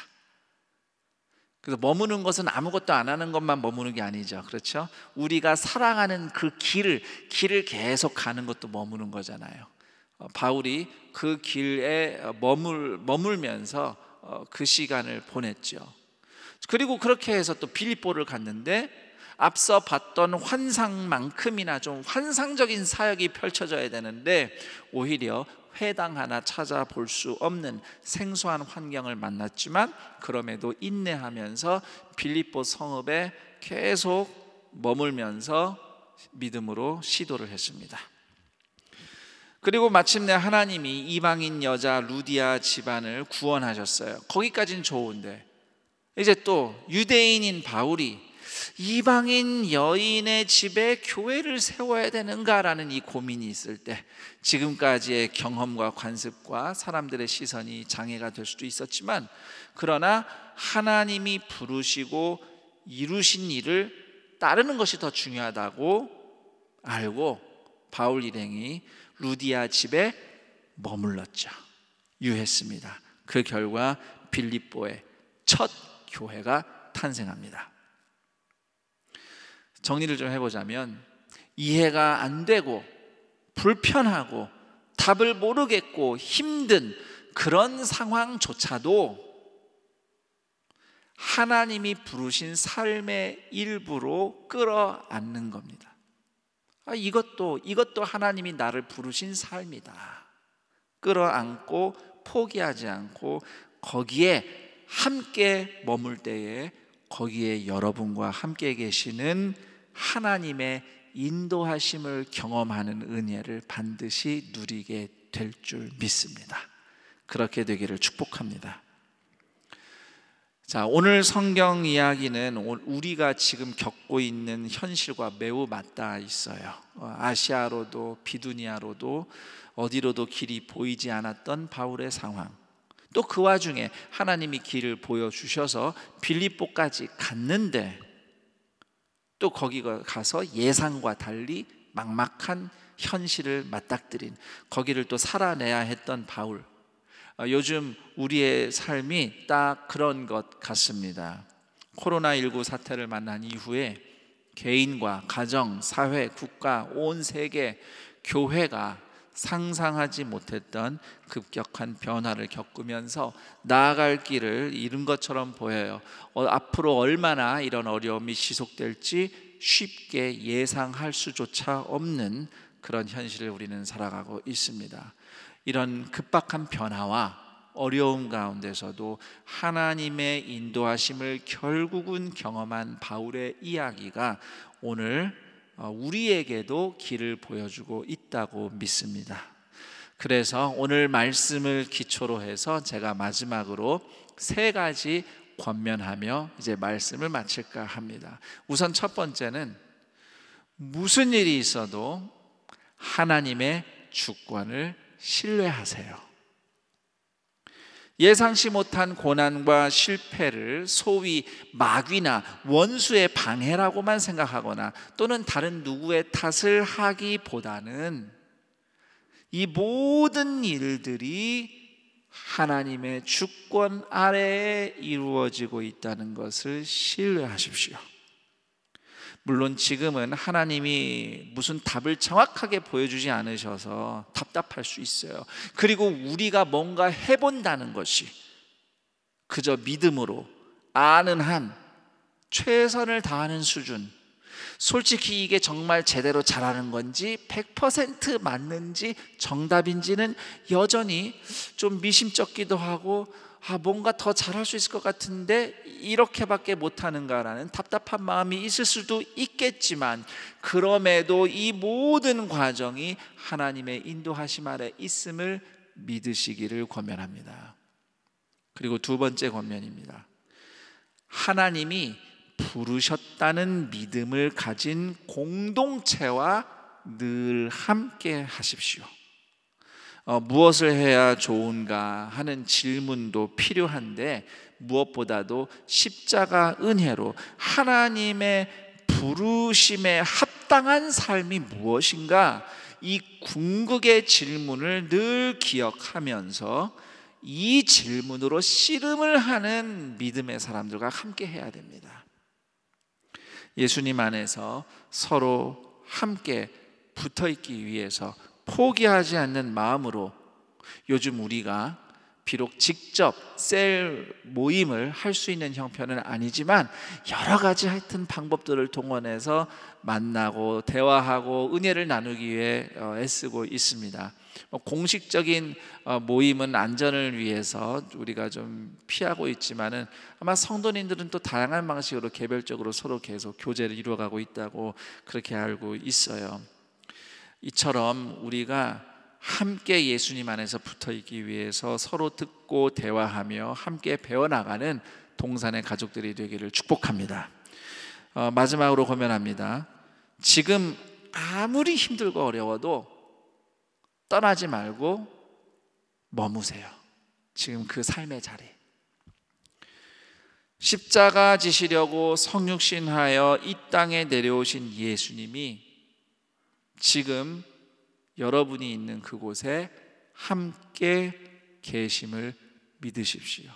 그래서 머무는 것은 아무것도 안 하는 것만 머무는 게 아니죠. 그렇죠? 우리가 살아가는 그 길을 계속 가는 것도 머무는 거잖아요. 바울이 그 길에 머물면서 그 시간을 보냈죠. 그리고 그렇게 해서 또 빌립보를 갔는데, 앞서 봤던 환상만큼이나 좀 환상적인 사역이 펼쳐져야 되는데 오히려 회당 하나 찾아볼 수 없는 생소한 환경을 만났지만, 그럼에도 인내하면서 빌립보 성읍에 계속 머물면서 믿음으로 시도를 했습니다. 그리고 마침내 하나님이 이방인 여자 루디아 집안을 구원하셨어요. 거기까지는 좋은데, 이제 또 유대인인 바울이 이방인 여인의 집에 교회를 세워야 되는가라는 이 고민이 있을 때, 지금까지의 경험과 관습과 사람들의 시선이 장애가 될 수도 있었지만, 그러나 하나님이 부르시고 이루신 일을 따르는 것이 더 중요하다고 알고 바울 일행이 루디아 집에 머물렀죠. 유했습니다. 그 결과 빌립보의 첫 교회가 탄생합니다. 정리를 좀 해보자면, 이해가 안 되고 불편하고 답을 모르겠고 힘든 그런 상황조차도 하나님이 부르신 삶의 일부로 끌어안는 겁니다. 이것도 하나님이 나를 부르신 삶이다. 끌어안고 포기하지 않고 거기에 함께 머물 때에 거기에 여러분과 함께 계시는 하나님의 인도하심을 경험하는 은혜를 반드시 누리게 될 줄 믿습니다. 그렇게 되기를 축복합니다. 자, 오늘 성경 이야기는 우리가 지금 겪고 있는 현실과 매우 맞닿아 있어요. 아시아로도 비두니아로도 어디로도 길이 보이지 않았던 바울의 상황, 또 그 와중에 하나님이 길을 보여주셔서 빌립보까지 갔는데, 또 거기 가서 예상과 달리 막막한 현실을 맞닥뜨린, 거기를 또 살아내야 했던 바울. 요즘 우리의 삶이 딱 그런 것 같습니다. 코로나19 사태를 만난 이후에 개인과 가정, 사회, 국가, 온 세계, 교회가 상상하지 못했던 급격한 변화를 겪으면서 나아갈 길을 잃은 것처럼 보여요. 앞으로 얼마나 이런 어려움이 지속될지 쉽게 예상할 수조차 없는 그런 현실을 우리는 살아가고 있습니다. 이런 급박한 변화와 어려움 가운데서도 하나님의 인도하심을 결국은 경험한 바울의 이야기가 오늘 우리에게도 길을 보여주고 있다고 믿습니다. 그래서 오늘 말씀을 기초로 해서 제가 마지막으로 세 가지 권면하며 이제 말씀을 마칠까 합니다. 우선 첫 번째는 무슨 일이 있어도 하나님의 주권을 신뢰하세요. 예상치 못한 고난과 실패를 소위 마귀나 원수의 방해라고만 생각하거나 또는 다른 누구의 탓을 하기보다는 이 모든 일들이 하나님의 주권 아래에 이루어지고 있다는 것을 신뢰하십시오. 물론 지금은 하나님이 무슨 답을 정확하게 보여주지 않으셔서 답답할 수 있어요. 그리고 우리가 뭔가 해본다는 것이 그저 믿음으로 아는 한 최선을 다하는 수준, 솔직히 이게 정말 제대로 잘하는 건지 100% 맞는지 정답인지는 여전히 좀 미심쩍기도 하고 뭔가 더 잘할 수 있을 것 같은데 이렇게밖에 못하는가라는 답답한 마음이 있을 수도 있겠지만, 그럼에도 이 모든 과정이 하나님의 인도하심 아래 있음을 믿으시기를 권면합니다. 그리고 두 번째 권면입니다. 하나님이 부르셨다는 믿음을 가진 공동체와 늘 함께 하십시오. 무엇을 해야 좋은가 하는 질문도 필요한데, 무엇보다도 십자가 은혜로 하나님의 부르심에 합당한 삶이 무엇인가, 이 궁극의 질문을 늘 기억하면서 이 질문으로 씨름을 하는 믿음의 사람들과 함께 해야 됩니다. 예수님 안에서 서로 함께 붙어 있기 위해서 포기하지 않는 마음으로, 요즘 우리가 비록 직접 셀 모임을 할 수 있는 형편은 아니지만 여러 가지 하여튼 방법들을 동원해서 만나고 대화하고 은혜를 나누기 위해 애쓰고 있습니다. 공식적인 모임은 안전을 위해서 우리가 좀 피하고 있지만은 아마 성도님들은 또 다양한 방식으로 개별적으로 서로 계속 교제를 이루어가고 있다고 그렇게 알고 있어요. 이처럼 우리가 함께 예수님 안에서 붙어 있기 위해서 서로 듣고 대화하며 함께 배워나가는 동산의 가족들이 되기를 축복합니다. 마지막으로 권면합니다. 지금 아무리 힘들고 어려워도 떠나지 말고 머무세요. 지금 그 삶의 자리. 십자가 지시려고 성육신하여 이 땅에 내려오신 예수님이 지금 여러분이 있는 그곳에 함께 계심을 믿으십시오.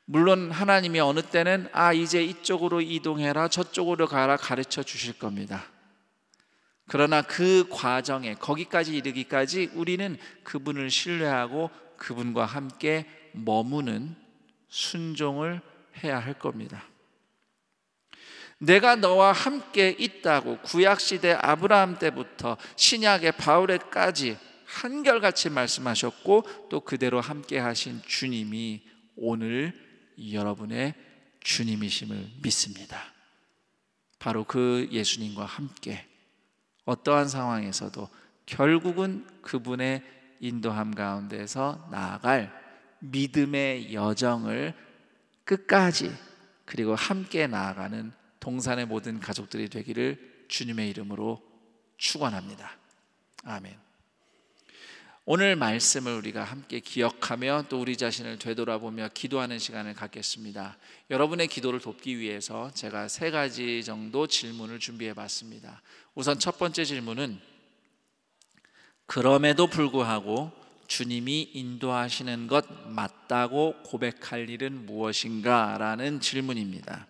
물론 하나님이 어느 때는 이제 이쪽으로 이동해라 저쪽으로 가라 가르쳐 주실 겁니다. 그러나 그 과정에 거기까지 이르기까지 우리는 그분을 신뢰하고 그분과 함께 머무는 순종을 해야 할 겁니다. 내가 너와 함께 있다고 구약시대 아브라함 때부터 신약의 바울에까지 한결같이 말씀하셨고 또 그대로 함께 하신 주님이 오늘 여러분의 주님이심을 믿습니다. 바로 그 예수님과 함께 어떠한 상황에서도 결국은 그분의 인도함 가운데서 나아갈 믿음의 여정을 끝까지 그리고 함께 나아가는 동산의 모든 가족들이 되기를 주님의 이름으로 축원합니다. 아멘. 오늘 말씀을 우리가 함께 기억하며 또 우리 자신을 되돌아보며 기도하는 시간을 갖겠습니다. 여러분의 기도를 돕기 위해서 제가 3가지 정도 질문을 준비해 봤습니다. 우선 첫 번째 질문은 그럼에도 불구하고 주님이 인도하시는 것 맞다고 고백할 일은 무엇인가? 라는 질문입니다.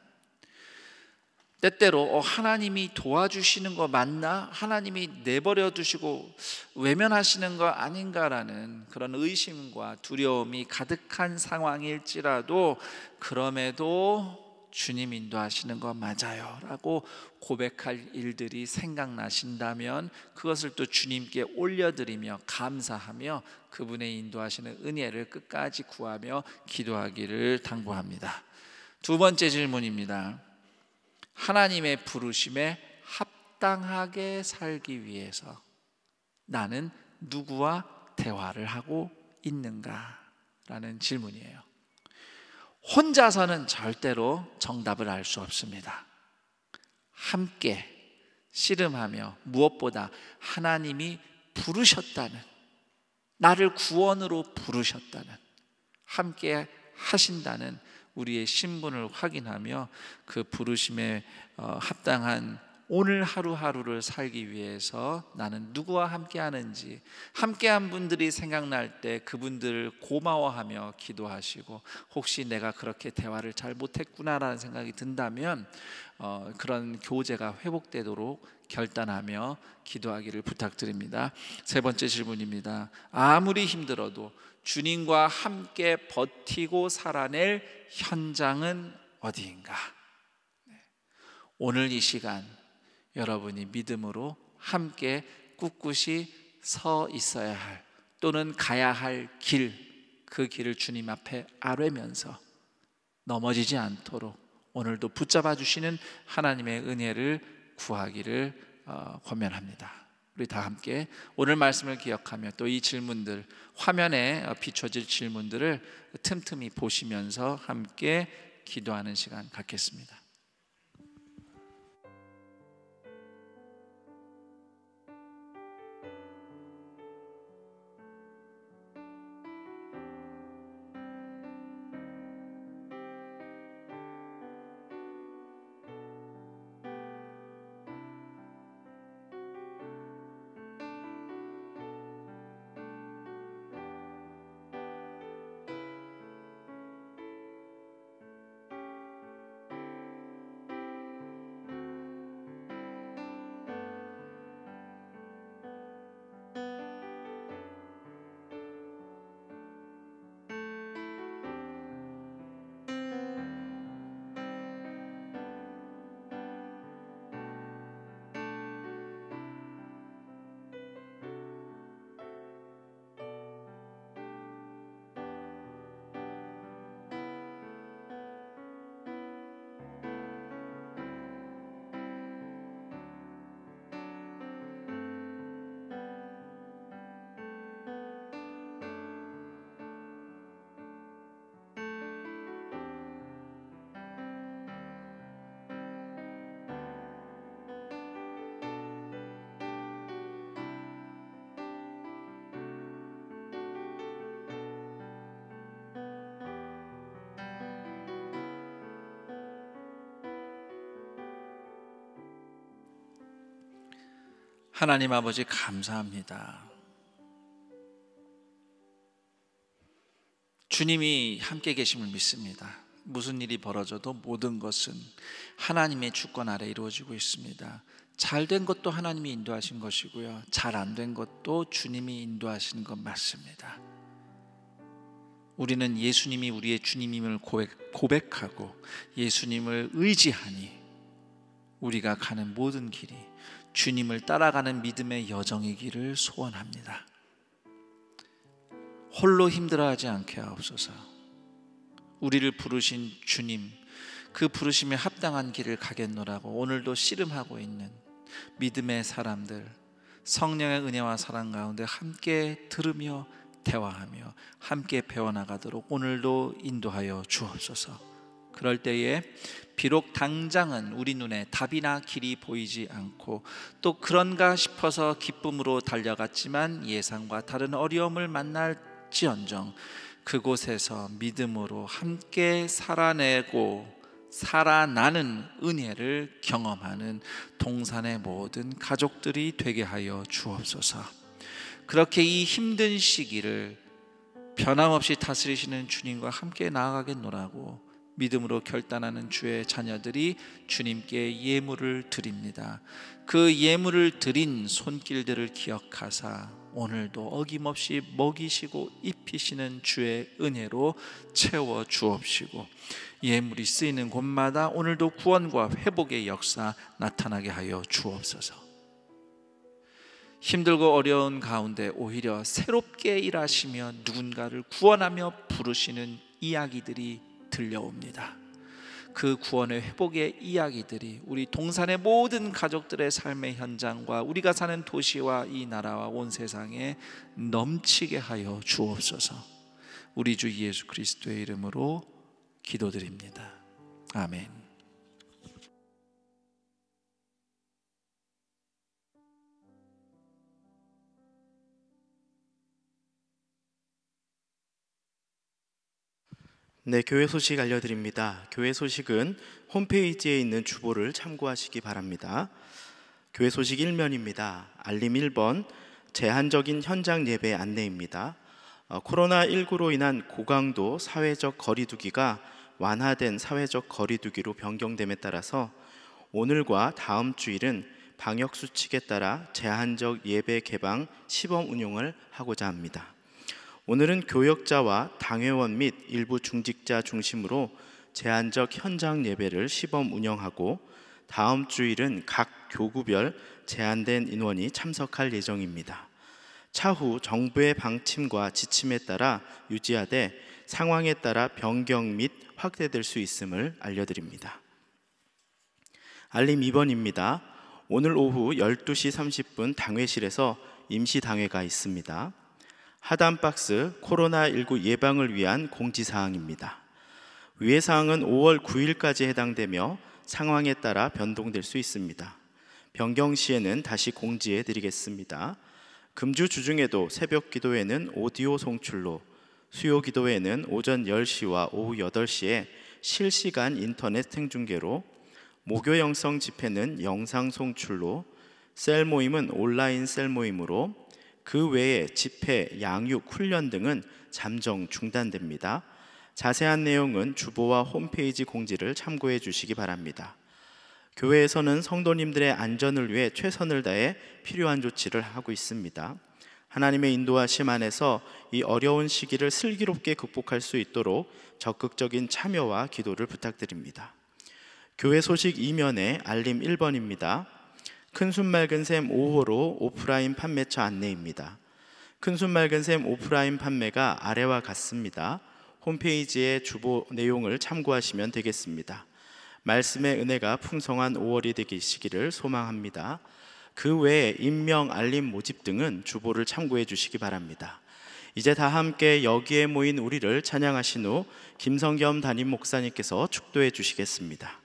때때로 하나님이 도와주시는 거 맞나? 하나님이 내버려 두시고 외면하시는 거 아닌가라는 그런 의심과 두려움이 가득한 상황일지라도 그럼에도 주님 인도하시는 거 맞아요 라고 고백할 일들이 생각나신다면 그것을 또 주님께 올려드리며 감사하며 그분의 인도하시는 은혜를 끝까지 구하며 기도하기를 당부합니다. 두 번째 질문입니다. 하나님의 부르심에 합당하게 살기 위해서 나는 누구와 대화를 하고 있는가? 라는 질문이에요. 혼자서는 절대로 정답을 알 수 없습니다. 함께 씨름하며 무엇보다 하나님이 부르셨다는, 나를 구원으로 부르셨다는, 함께 하신다는 우리의 신분을 확인하며 그 부르심에 합당한 오늘 하루하루를 살기 위해서 나는 누구와 함께 하는지, 함께한 분들이 생각날 때 그분들을 고마워하며 기도하시고, 혹시 내가 그렇게 대화를 잘 못했구나라는 생각이 든다면 그런 교제가 회복되도록 결단하며 기도하기를 부탁드립니다. 세 번째 질문입니다. 아무리 힘들어도 주님과 함께 버티고 살아낼 현장은 어디인가? 오늘 이 시간 여러분이 믿음으로 함께 꿋꿋이 서 있어야 할, 또는 가야 할 길, 그 길을 주님 앞에 아뢰면서 넘어지지 않도록 오늘도 붙잡아 주시는 하나님의 은혜를 구하기를 권면합니다. 우리 다 함께 오늘 말씀을 기억하며 또 이 질문들, 화면에 비춰질 질문들을 틈틈이 보시면서 함께 기도하는 시간 갖겠습니다. 하나님 아버지, 감사합니다. 주님이 함께 계심을 믿습니다. 무슨 일이 벌어져도 모든 것은 하나님의 주권 아래 이루어지고 있습니다. 잘된 것도 하나님이 인도하신 것이고요, 잘 안 된 것도 주님이 인도하시는 것 맞습니다. 우리는 예수님이 우리의 주님임을 고백하고 예수님을 의지하니 우리가 가는 모든 길이 주님을 따라가는 믿음의 여정이기를 소원합니다. 홀로 힘들어하지 않게 하옵소서. 우리를 부르신 주님, 그 부르심에 합당한 길을 가겠노라고 오늘도 씨름하고 있는 믿음의 사람들, 성령의 은혜와 사랑 가운데 함께 들으며 대화하며 함께 배워나가도록 오늘도 인도하여 주옵소서. 그럴 때에 비록 당장은 우리 눈에 답이나 길이 보이지 않고 또 그런가 싶어서 기쁨으로 달려갔지만 예상과 다른 어려움을 만날지언정 그곳에서 믿음으로 함께 살아내고 살아나는 은혜를 경험하는 동산의 모든 가족들이 되게 하여 주옵소서. 그렇게 이 힘든 시기를 변함없이 다스리시는 주님과 함께 나아가겠노라고 믿음으로 결단하는 주의 자녀들이 주님께 예물을 드립니다. 그 예물을 드린 손길들을 기억하사 오늘도 어김없이 먹이시고 입히시는 주의 은혜로 채워 주옵시고, 예물이 쓰이는 곳마다 오늘도 구원과 회복의 역사 나타나게 하여 주옵소서. 힘들고 어려운 가운데 오히려 새롭게 일하시며 누군가를 구원하며 부르시는 이야기들이 들려옵니다. 그 구원의 회복의 이야기들이 우리 동산의 모든 가족들의 삶의 현장과 우리가 사는 도시와 이 나라와 온 세상에 넘치게 하여 주옵소서. 우리 주 예수 그리스도의 이름으로 기도드립니다. 아멘. 네, 교회 소식 알려드립니다. 교회 소식은 홈페이지에 있는 주보를 참고하시기 바랍니다. 교회 소식 1면입니다. 알림 1번, 제한적인 현장 예배 안내입니다. 코로나19로 인한 고강도 사회적 거리두기가 완화된 사회적 거리두기로 변경됨에 따라서 오늘과 다음 주일은 방역 수칙에 따라 제한적 예배 개방 시범 운용을 하고자 합니다. 오늘은 교역자와 당회원 및 일부 중직자 중심으로 제한적 현장 예배를 시범 운영하고, 다음 주일은 각 교구별 제한된 인원이 참석할 예정입니다. 차후 정부의 방침과 지침에 따라 유지하되 상황에 따라 변경 및 확대될 수 있음을 알려드립니다. 알림 2번입니다. 오늘 오후 12시 30분 당회실에서 임시당회가 있습니다. 하단박스 코로나19 예방을 위한 공지사항입니다. 위의 사항은 5월 9일까지 해당되며 상황에 따라 변동될 수 있습니다. 변경 시에는 다시 공지해 드리겠습니다. 금주 주중에도 새벽 기도회는 오디오 송출로, 수요 기도회는 오전 10시와 오후 8시에 실시간 인터넷 생중계로, 모교 영성 집회는 영상 송출로, 셀 모임은 온라인 셀 모임으로, 그 외에 집회, 양육, 훈련 등은 잠정 중단됩니다. 자세한 내용은 주보와 홈페이지 공지를 참고해 주시기 바랍니다. 교회에서는 성도님들의 안전을 위해 최선을 다해 필요한 조치를 하고 있습니다. 하나님의 인도하심 안에서 이 어려운 시기를 슬기롭게 극복할 수 있도록 적극적인 참여와 기도를 부탁드립니다. 교회 소식 2면에 알림 1번입니다. 큰순 맑은샘 5호로 오프라인 판매처 안내입니다. 큰순 맑은샘 오프라인 판매가 아래와 같습니다. 홈페이지의 주보 내용을 참고하시면 되겠습니다. 말씀의 은혜가 풍성한 5월이 되시기를 소망합니다. 그 외에 임명, 알림, 모집 등은 주보를 참고해 주시기 바랍니다. 이제 다 함께 여기에 모인 우리를 찬양하신 후 김성겸 담임 목사님께서 축도해 주시겠습니다.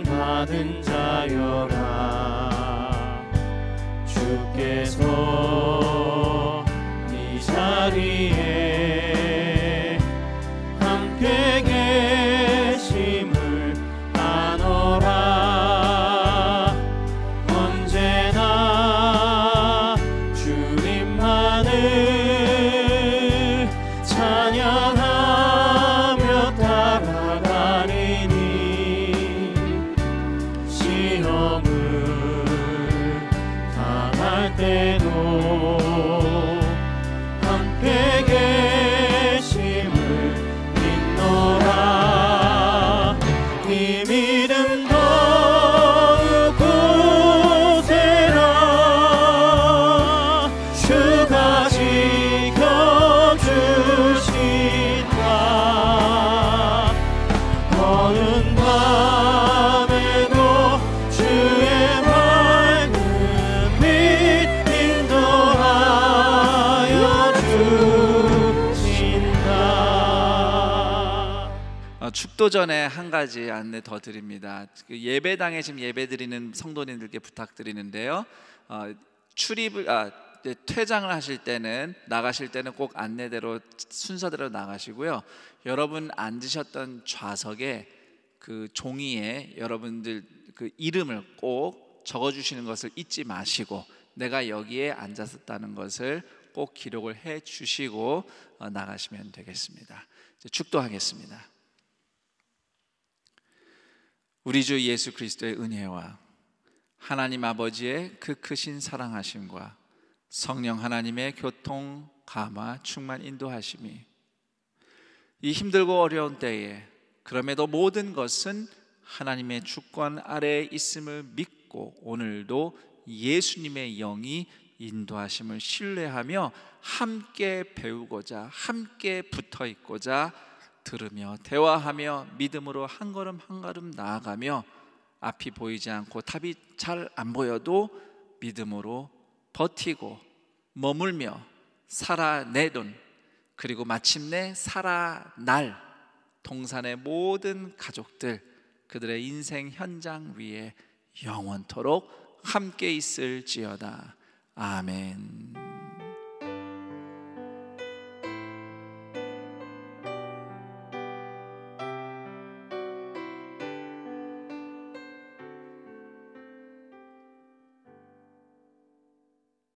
받은 자여라. 주께서 이 자리에 함께 계심을 아노라. 언제나 주님만을 찬양하며 따라가리니 때도 함께 계심을 믿노라. 이 믿음 더욱 굳세라. 주가 지켜주신다. 어느 밤에도 주의 축도 전에 한 가지 안내 더 드립니다. 예배당에 지금 예배드리는 성도님들께 부탁드리는데요. 퇴장을 하실 때는, 나가실 때는 꼭 안내대로 순서대로 나가시고요. 여러분 앉으셨던 좌석에 그 종이에 여러분들 그 이름을 꼭 적어주시는 것을 잊지 마시고, 내가 여기에 앉았었다는 것을 꼭 기록을 해 주시고 나가시면 되겠습니다. 이제 축도하겠습니다. 우리 주 예수 그리스도의 은혜와 하나님 아버지의 그 크신 사랑하심과 성령 하나님의 교통, 감화, 충만 인도하심이 이 힘들고 어려운 때에 그럼에도 모든 것은 하나님의 주권 아래에 있음을 믿고 오늘도 예수님의 영이 인도하심을 신뢰하며 함께 배우고자, 함께 붙어 있고자, 들으며 대화하며 믿음으로 한 걸음 한 걸음 나아가며 앞이 보이지 않고 답이 잘 안 보여도 믿음으로 버티고 머물며 살아내던, 그리고 마침내 살아날 동산의 모든 가족들, 그들의 인생 현장 위에 영원토록 함께 있을지어다. 아멘.